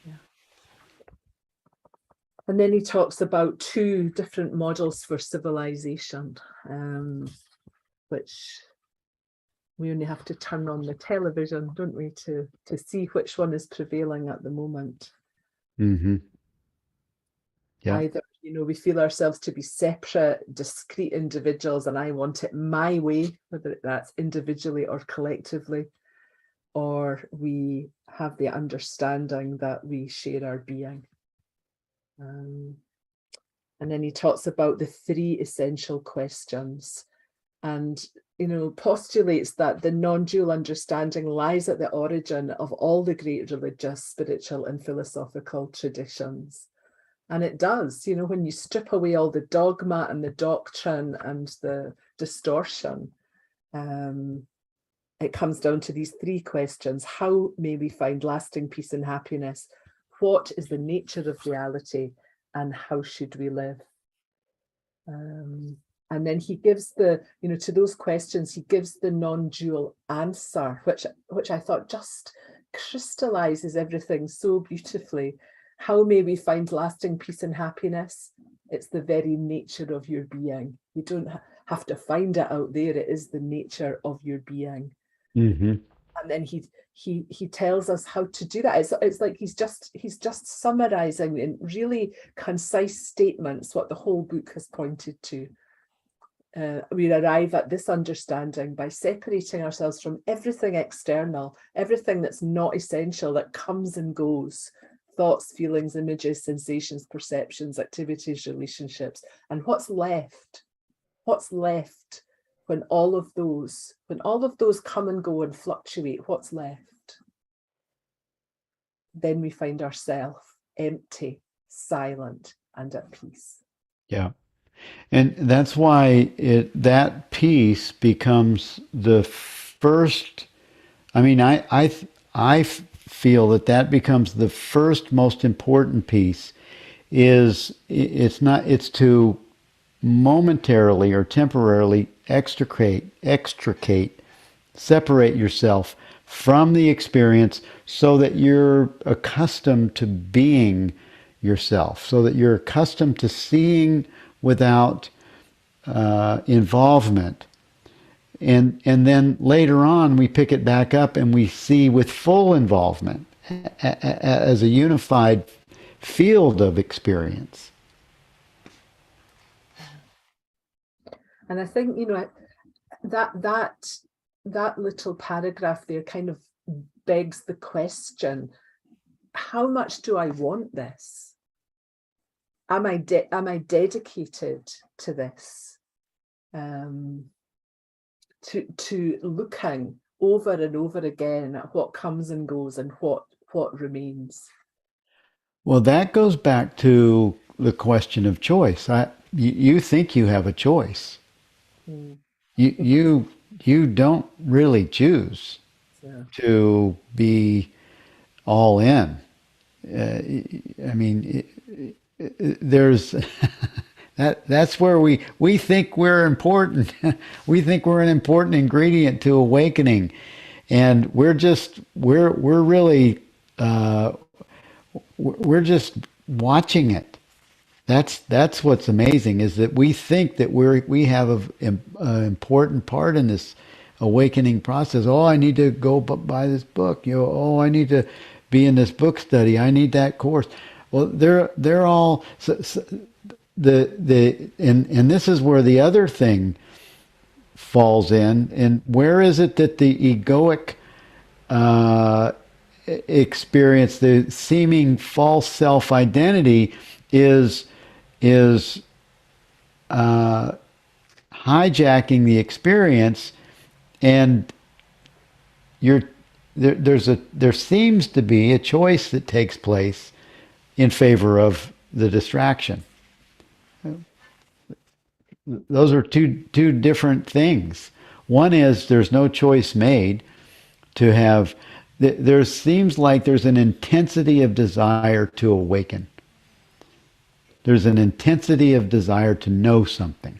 Yeah. And then he talks about two different models for civilization, which we only have to turn on the television, don't we, to see which one is prevailing at the moment. Mm-hmm. Yeah. Either, we feel ourselves to be separate, discrete individuals, and I want it my way, whether that's individually or collectively, or we have the understanding that we share our being. And then he talks about the three essential questions, and postulates that the non-dual understanding lies at the origin of all the great religious, spiritual, and philosophical traditions. And it does, when you strip away all the dogma and the doctrine and the distortion, it comes down to these three questions. How may we find lasting peace and happiness? What is the nature of reality? And how should we live? And then he gives to those questions, he gives the non-dual answer, which I thought just crystallizes everything so beautifully. How may we find lasting peace and happiness? It's the very nature of your being. You don't have to find it out there. It is the nature of your being. Mm-hmm. And then he tells us how to do that. It's like he's just summarizing in really concise statements what the whole book has pointed to. We arrive at this understanding by separating ourselves from everything external, everything that's not essential, that comes and goes, thoughts, feelings, images, sensations, perceptions, activities, relationships. And what's left? What's left when all of those come and go and fluctuate? What's left? Then we find ourselves empty, silent, and at peace. Yeah. And that's why that piece becomes the first. I mean, I feel that becomes the first most important piece. It's to momentarily or temporarily extricate, separate yourself from the experience so that you're accustomed to being yourself, so that you're accustomed to seeing without involvement. And then later on, we pick it back up and we see with full involvement as a unified field of experience. And I think, that little paragraph there kind of begs the question, how much do I want this? Am I dedicated to this? To looking over and over again at what comes and goes and what remains. Well, that goes back to the question of choice. You think you have a choice. Mm. You don't really choose to be all in. I mean, there's that's where we think we're important. We think we're an important ingredient to awakening, and we're really we're just watching it. That's what's amazing, is that we think that we have an important part in this awakening process. Oh, I need to go buy this book. Oh, I need to be in this book study. I need that course. Well, they're all and this is where the other thing falls in. And where is it that the egoic experience, the seeming false self-identity, is hijacking the experience, and there seems to be a choice that takes place in favor of the distraction. Those are two different things. One is there's no choice made to have. There seems like there's an intensity of desire to awaken. There's an intensity of desire to know something.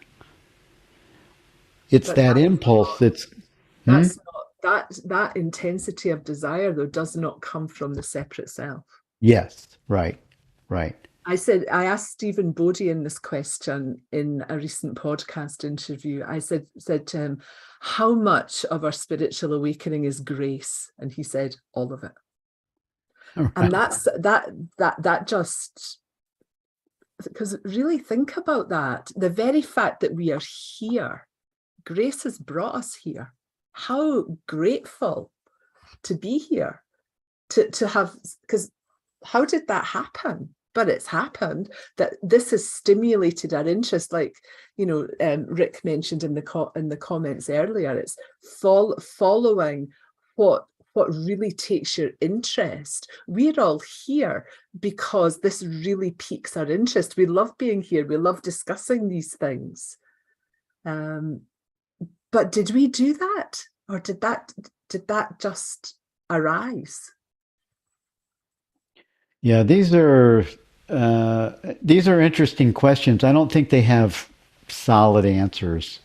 It's that impulse that's not that intensity of desire, though, does not come from the separate self. Yes, right. I asked Stephen Bodian this question in a recent podcast interview. I said to him, how much of our spiritual awakening is grace? And he said, all of it. Right. And that just, because really think about that. The very fact that we are here, grace has brought us here. How grateful to be here, to have, because how did that happen? But it's happened, that this has stimulated our interest, like Rick mentioned in the comments earlier. It's following what really takes your interest. We're all here because this really piques our interest. We love being here. We love discussing these things. But did we do that, or did that just arise? Yeah, these are interesting questions. I don't think they have solid answers,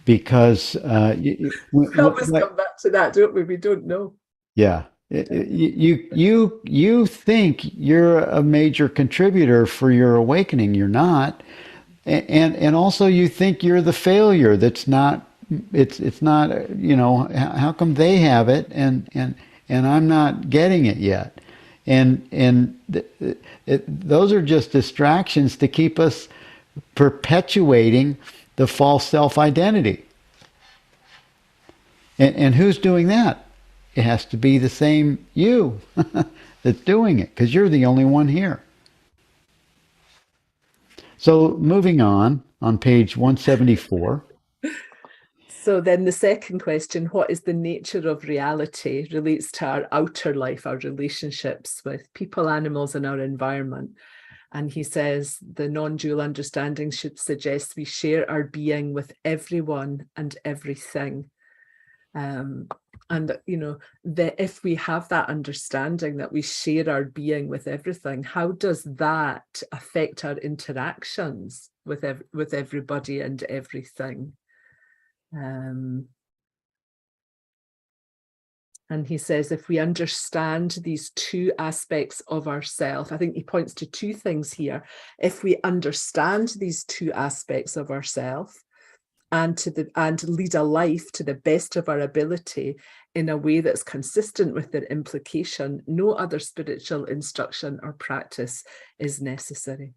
because we always come back to that, don't we? We don't know. Yeah, you think you're a major contributor for your awakening. You're not, and also you think you're the failure. That's not. It's not. How come they have it and I'm not getting it yet? And those are just distractions to keep us perpetuating the false self-identity. And who's doing that? it has to be the same you that's doing it, because you're the only one here. So moving on page 174. So then the second question, what is the nature of reality, relates to our outer life, our relationships with people, animals, and our environment. And he says the non-dual understanding should suggest we share our being with everyone and everything. And you know, that if we have that understanding that we share our being with everything, how does that affect our interactions with everybody and everything? And he says, if we understand these two aspects of ourself, I think he points to two things here. If we understand these two aspects of ourself and lead a life to the best of our ability in a way that's consistent with their implication, no other spiritual instruction or practice is necessary.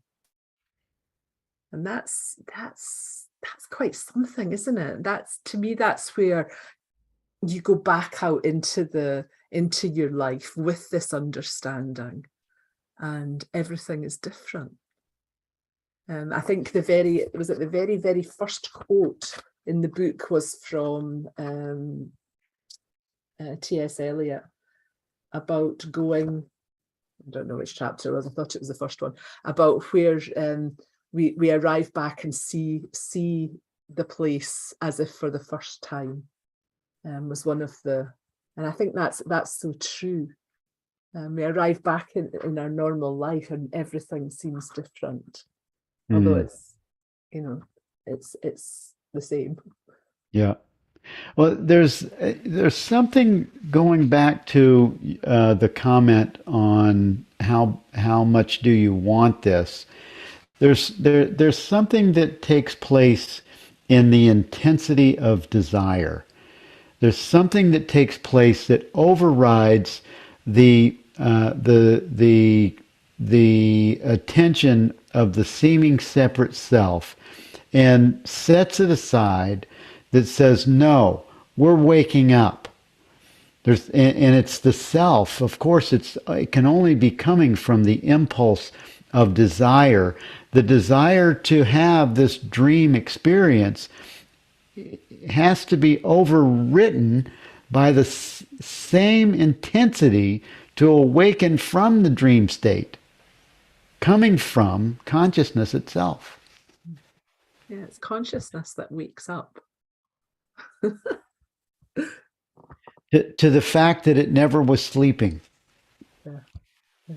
And that's quite something, isn't it? That's, to me, that's where you go back out into your life with this understanding, and everything is different. I think the very first quote in the book was from T.S. Eliot about going, I don't know which chapter it was, I thought it was the first one, about where we arrive back and see the place as if for the first time. Was one of the, and I think that's so true. We arrive back in our normal life and everything seems different, although it's, you know, it's the same. Yeah. Well, there's something going back to the comment on how much do you want this. There's something that takes place in the intensity of desire. There's something that takes place that overrides the attention of the seeming separate self and sets it aside, that says, no, we're waking up. And it's the self. Of course, it can only be coming from the impulse of desire, the desire to have this dream experience. Has to be overwritten by the same intensity to awaken from the dream state, coming from consciousness itself. Yeah, it's consciousness that wakes up. To the fact that it never was sleeping. Yeah. Yeah.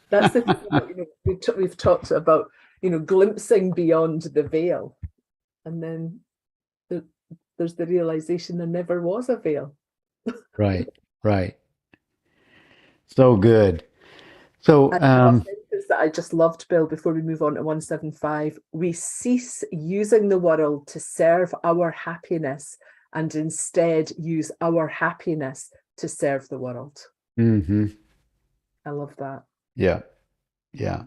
That's the thing about, you know, we've talked about, you know, glimpsing beyond the veil, and then there's the realization there never was a veil. Right, right. So good. So, And a sentence that I just loved, Bill, before we move on to 175, we cease using the world to serve our happiness and instead use our happiness to serve the world. mm-hmm. I love that. Yeah, yeah,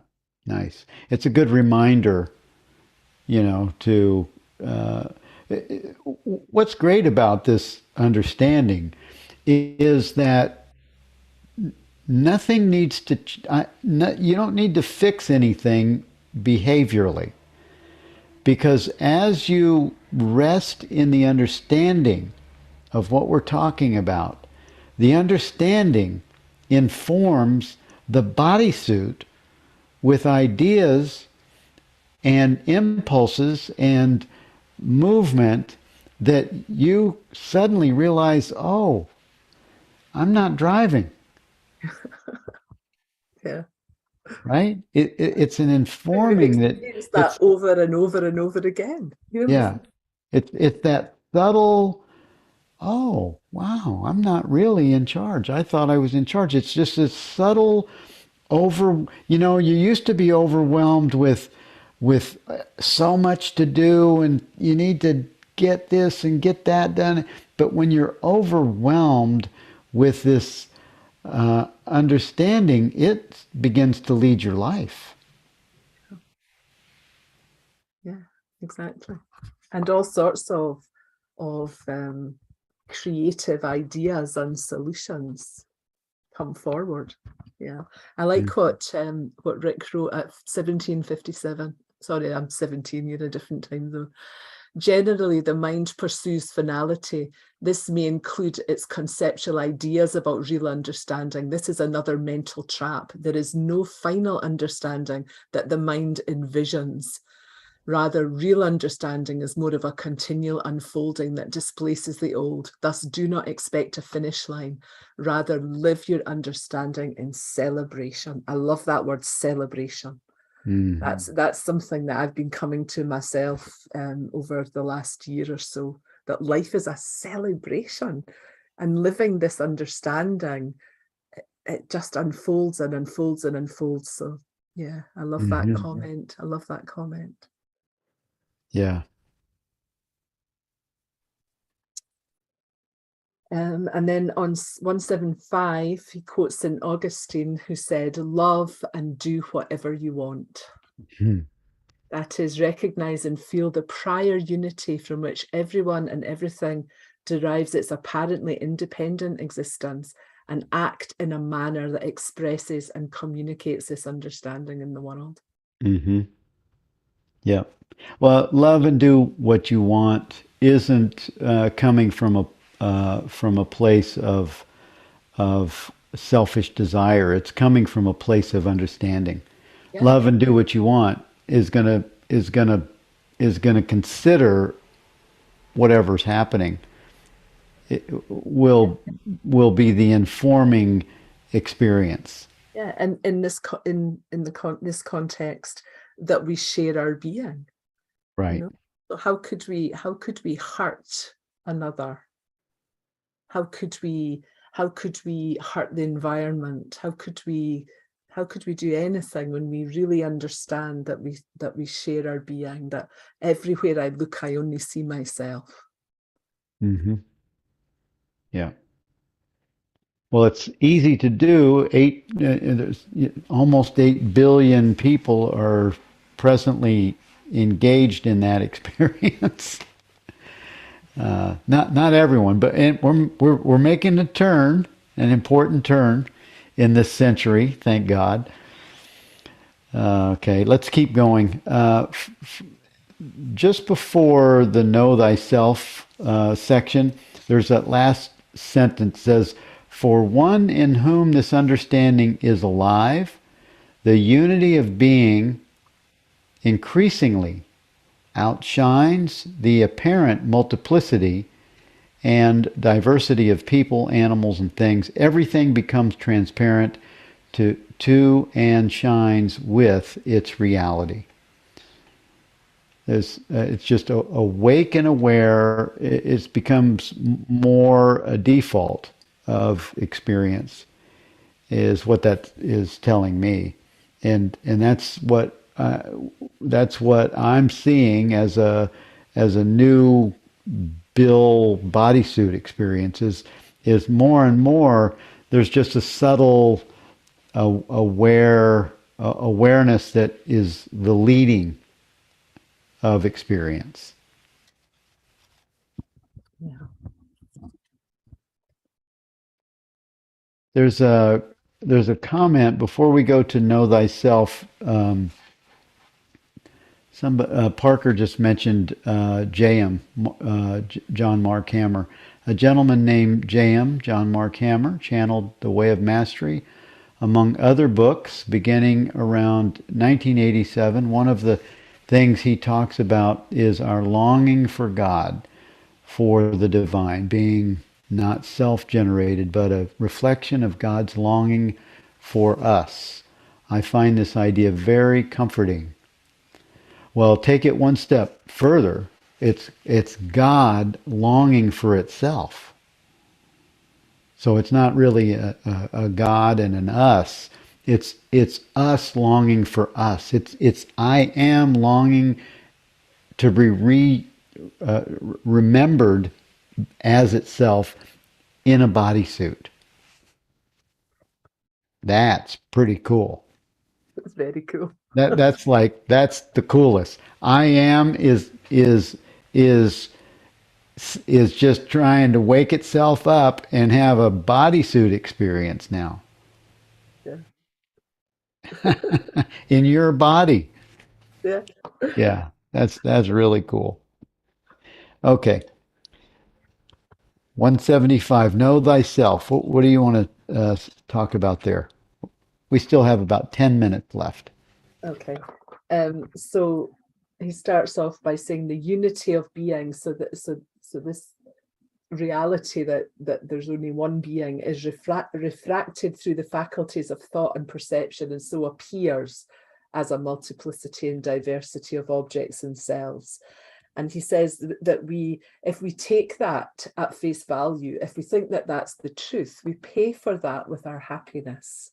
nice. It's a good reminder, you know, to what's great about this understanding is that nothing needs to, you don't need to fix anything behaviorally, because as you rest in the understanding of what we're talking about, the understanding informs the bodysuit with ideas and impulses and movement that you suddenly realize, oh, I'm not driving. Yeah. Right? It's an informing that that over and over and over again. You know? Yeah. It's that subtle, oh, wow, I'm not really in charge. I thought I was in charge. It's just this subtle you know, you used to be overwhelmed with so much to do, and you need to get this and get that done. But when you're overwhelmed with this understanding, it begins to lead your life. Yeah, exactly. And all sorts of creative ideas and solutions come forward. Yeah, I like what Rick wrote at 1757. Sorry, I'm 17. You're in a different time zone. Generally, the mind pursues finality. This may include its conceptual ideas about real understanding. This is another mental trap. There is no final understanding that the mind envisions. Rather, real understanding is more of a continual unfolding that displaces the old. Thus, do not expect a finish line. Rather, live your understanding in celebration. I love that word, celebration. That's something that I've been coming to myself over the last year or so, that life is a celebration, and living this understanding, it just unfolds and unfolds and unfolds. So yeah, I love that comment. I love that comment. Yeah. And then on 175, he quotes St. Augustine, who said, "Love and do whatever you want." That is, recognize and feel the prior unity from which everyone and everything derives its apparently independent existence, and act in a manner that expresses and communicates this understanding in the world. Yeah. Well, love and do what you want isn't coming from a place of selfish desire. It's coming from a place of understanding. Yeah. Love and do what you want is gonna consider whatever's happening. It will be the informing experience. Yeah, and in this this context, that we share our being. Right. You know? So how could we hurt another? How could we hurt the environment? How could we do anything when we really understand that we share our being, that everywhere I look I only see myself? Yeah. Well, it's easy to do. There's almost 8 billion people are presently engaged in that experience. Not everyone, but we're making a turn, an important turn in this century. Thank God. Okay, let's keep going. Just before the "Know Thyself" section, there's that last sentence says, "For one in whom this understanding is alive, the unity of being increasingly outshines the apparent multiplicity and diversity of people, animals, and things. Everything becomes transparent to and shines with its reality." It's just awake and aware. It becomes more a default of experience, is what that is telling me, and that's what I'm seeing as a new Bill bodysuit experience. Is more and more. There's just a subtle awareness that is the leading of experience. Yeah. There's a comment before we go to "Know Thyself." Parker just mentioned J.M. John Mark Hammer. A gentleman named J.M. John Mark Hammer channeled The Way of Mastery, among other books, beginning around 1987. One of the things he talks about is our longing for God, for the divine, being not self-generated, but a reflection of God's longing for us. I find this idea very comforting. Well, take it one step further. It's God longing for itself. So it's not really a God and an us. It's us longing for us. It's I am longing to be remembered as itself in a bodysuit. That's pretty cool. It's very cool. That's the coolest. I am is is just trying to wake itself up and have a bodysuit experience now Yeah. in your body. Yeah. Yeah, that's really cool. Okay, 175. Know thyself. What do you want to talk about there? We still have about 10 minutes left. Okay. So he starts off by saying the unity of being, so this reality that there's only one being is refracted through the faculties of thought and perception, and so appears as a multiplicity and diversity of objects and selves. And he says that if we take that at face value, if we think that that's the truth, we pay for that with our happiness.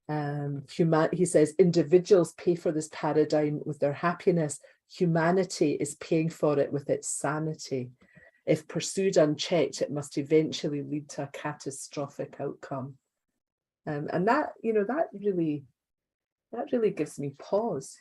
He says individuals pay for this paradigm with their happiness. Humanity is paying for it with its sanity. If pursued unchecked, it must eventually lead to a catastrophic outcome. And that, that really gives me pause,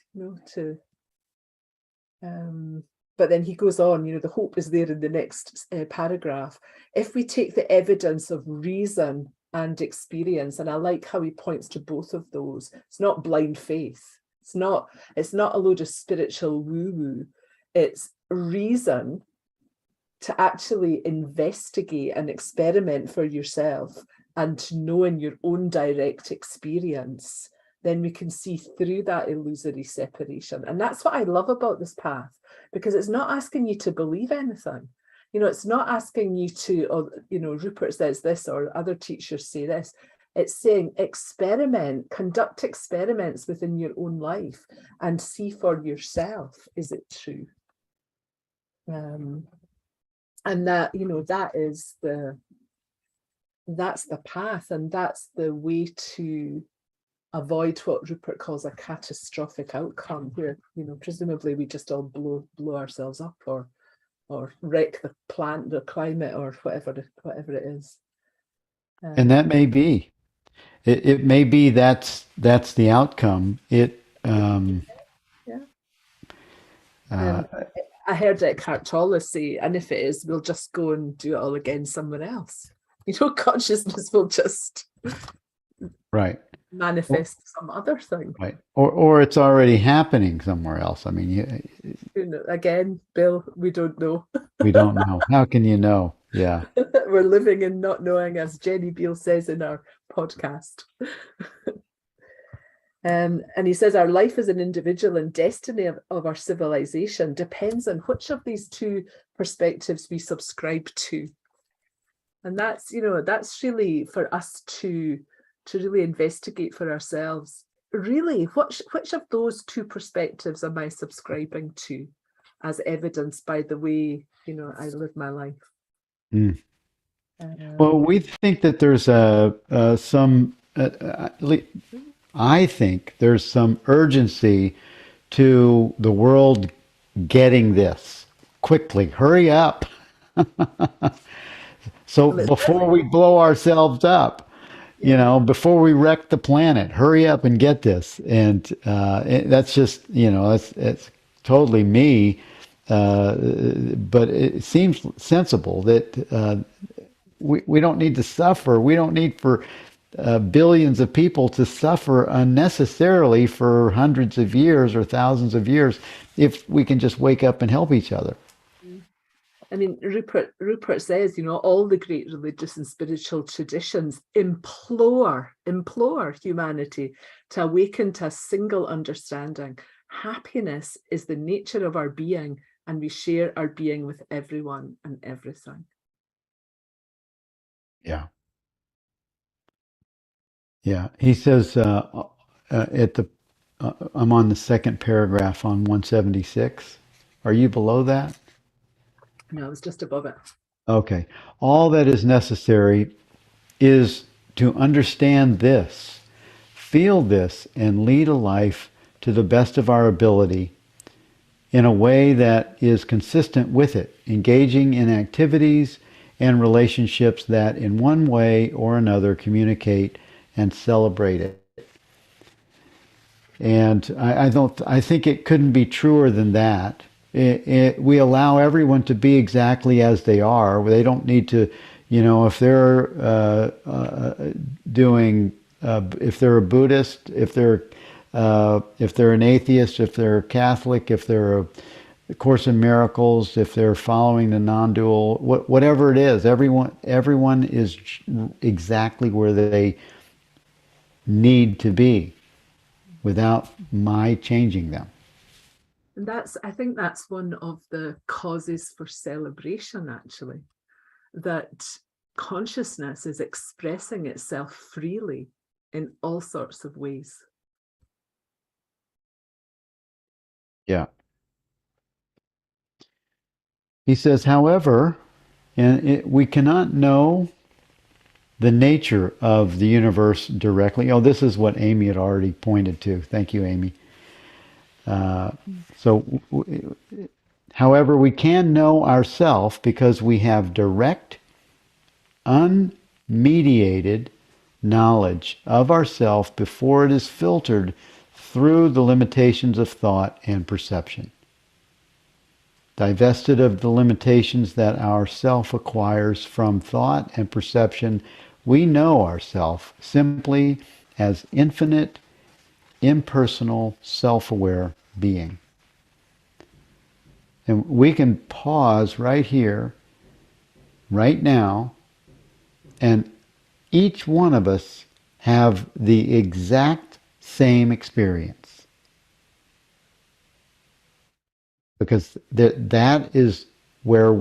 but then he goes on, the hope is there in the next paragraph. If we take the evidence of reason and experience, and I like how he points to both of those, it's not blind faith. It's not a load of spiritual woo-woo. It's reason to actually investigate and experiment for yourself and to know in your own direct experience, then we can see through that illusory separation. And that's what I love about this path, because it's not asking you to believe anything. It's not asking you to, or, Rupert says this or other teachers say this. It's saying conduct experiments within your own life and see for yourself, is it true? And that, that's the path, and that's the way to avoid what Rupert calls a catastrophic outcome, where presumably we just all blow ourselves up or wreck the climate, or whatever it is. And that may be. It may be that's the outcome. Yeah. I heard Eckhart Tolle say, and if it is, we'll just go and do it all again somewhere else. Consciousness will just right manifest some other thing. Right. Or it's already happening somewhere else. I mean, again, Bill, we don't know. We don't know. How can you know? Yeah. We're living in not knowing, as Jenny Beale says in our podcast. And he says our life as an individual and destiny of our civilization depends on which of these two perspectives we subscribe to. And that's really for us to really investigate for ourselves. Really, which of those two perspectives am I subscribing to, as evidenced by the way I live my life? Well, we think that there's I think there's some urgency to the world getting this quickly. Hurry up. So before we blow ourselves up, before we wreck the planet, hurry up and get this. And that's just, it's totally me. But it seems sensible that we don't need to suffer. We don't need for billions of people to suffer unnecessarily for hundreds of years or thousands of years if we can just wake up and help each other. I mean, Rupert says, all the great religious and spiritual traditions implore humanity to awaken to a single understanding. Happiness is the nature of our being, and we share our being with everyone and everything. Yeah. Yeah. He says I'm on the second paragraph on 176. Are you below that? No, it's just above it. Okay. All that is necessary is to understand this, feel this, and lead a life to the best of our ability in a way that is consistent with it, engaging in activities and relationships that in one way or another communicate and celebrate it. And I think it couldn't be truer than that. we allow everyone to be exactly as they are. They don't need to, if they're doing, if they're a Buddhist, if they're an atheist, if they're a Catholic, if they're a Course in Miracles, if they're following the non-dual, whatever it is, everyone is exactly where they need to be without my changing them. And I think that's one of the causes for celebration, actually, that consciousness is expressing itself freely in all sorts of ways. Yeah. He says, however, we cannot know the nature of the universe directly. Oh, this is what Amy had already pointed to. Thank you, Amy. However, we can know ourself because we have direct, unmediated knowledge of ourself before it is filtered through the limitations of thought and perception. Divested of the limitations that our self acquires from thought and perception, we know ourself simply as infinite, impersonal, self-aware being. And we can pause right here, right now, and each one of us have the exact same experience. Because that is where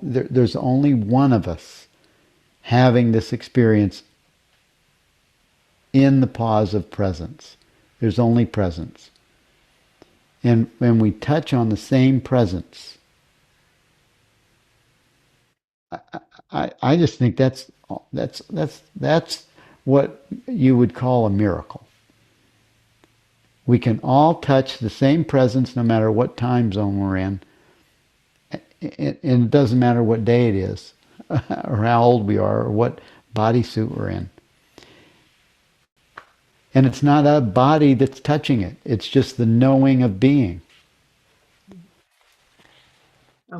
there's only one of us having this experience in the pause of presence. There's only presence. And when we touch on the same presence, I just think that's what you would call a miracle. We can all touch the same presence no matter what time zone we're in. And it doesn't matter what day it is, or how old we are, or what bodysuit we're in. And it's not a body that's touching it. It's just the knowing of being.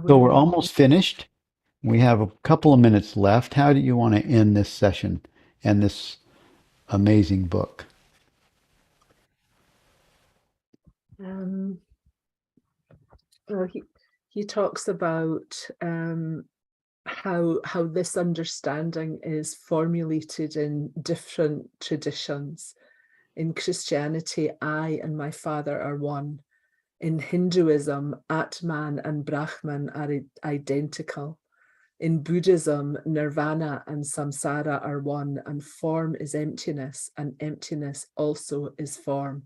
So we're almost finished. We have a couple of minutes left. How do you want to end this session and this amazing book? Well, he talks about how this understanding is formulated in different traditions. In Christianity, I and my Father are one. In Hinduism, Atman and Brahman are identical. In Buddhism, nirvana and samsara are one, and form is emptiness, and emptiness also is form.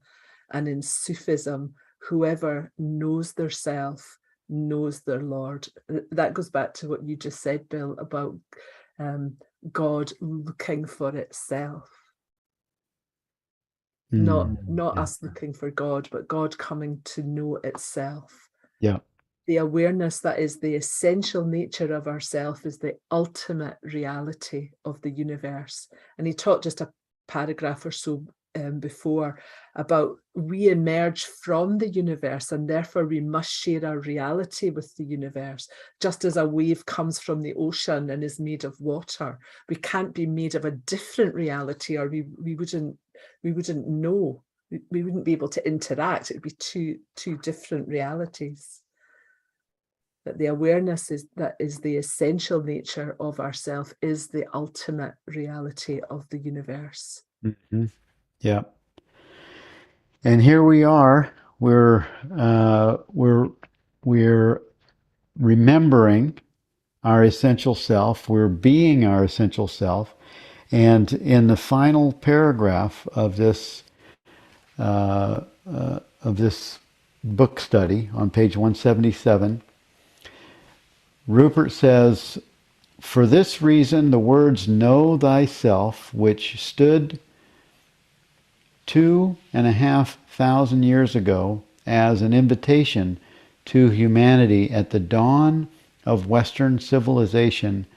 And in Sufism, whoever knows their self knows their Lord. That goes back to what you just said, Bill, about God looking for itself. Not us looking for God, but God coming to know itself. Yeah. The awareness that is the essential nature of ourself is the ultimate reality of the universe. And he taught just a paragraph or so before about we emerge from the universe, and therefore we must share our reality with the universe. Just as a wave comes from the ocean and is made of water, we can't be made of a different reality, or we wouldn't know. We wouldn't be able to interact. It would be two different realities. That the awareness that is the essential nature of ourself is the ultimate reality of the universe. Mm-hmm. Yeah. And here we are. We're remembering our essential self. We're being our essential self. And in the final paragraph of this book study on page 177, Rupert says, "For this reason, the words 'Know thyself,' which stood 2,500 years ago as an invitation to humanity at the dawn of Western civilization,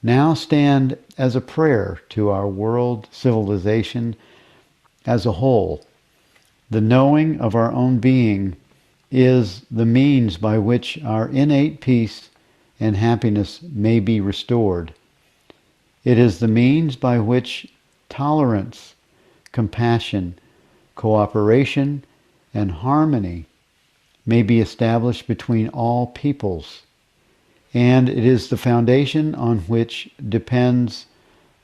now stand as a prayer to our world civilization as a whole. The knowing of our own being is the means by which our innate peace and happiness may be restored. It is the means by which tolerance, compassion, cooperation, and harmony may be established between all peoples. And it is the foundation on which depends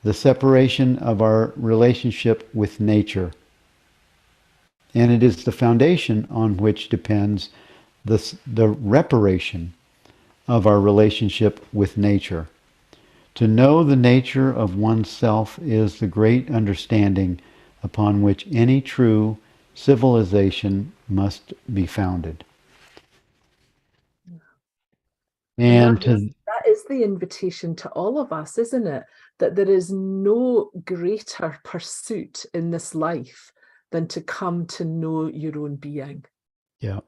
the separation of our relationship with nature. And it is the foundation on which depends the reparation of our relationship with nature. To know the nature of oneself is the great understanding upon which any true civilization must be founded. And that is the invitation to all of us, isn't it? That there is no greater pursuit in this life than to come to know your own being. yeah.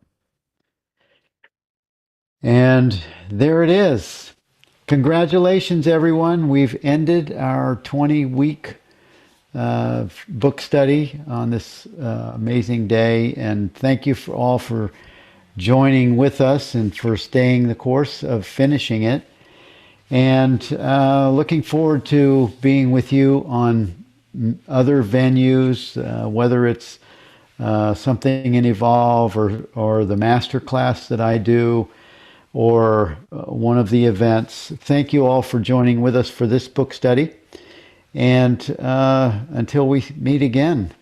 And there it is. Congratulations, everyone. We've ended our 20-week book study on this amazing day. And thank you all for joining with us and for staying the course of finishing it. And looking forward to being with you on other venues, whether it's something in Evolve or the master class that I do, or one of the events. Thank you all for joining with us for this book study. And until we meet again.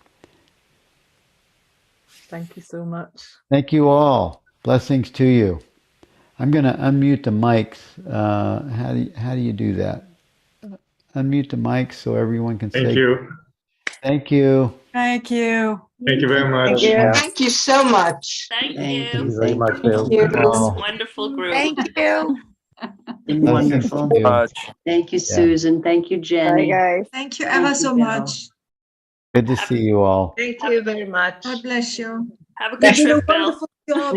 Thank you so much. Thank you all. Blessings to you. I'm going to unmute the mics. How do you do that? Unmute the mics so everyone can say. Thank you. Thank you. Thank you. Thank you very much. Thank you so much. Thank Thank you. you very much, Thank you. Oh, Wonderful group. Thank you. Been blessings wonderful. to you. Much. Thank you, Yeah. Susan. Thank you, Jenny. Thank you Thank ever you, so Bill. much. Good to see you all. Thank you very much. God bless you. Have a good You did a trip, Bill. wonderful job.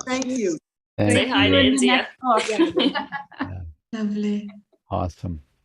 Thank you. Thank Say hi to you in the India. next talk. Lovely. Awesome.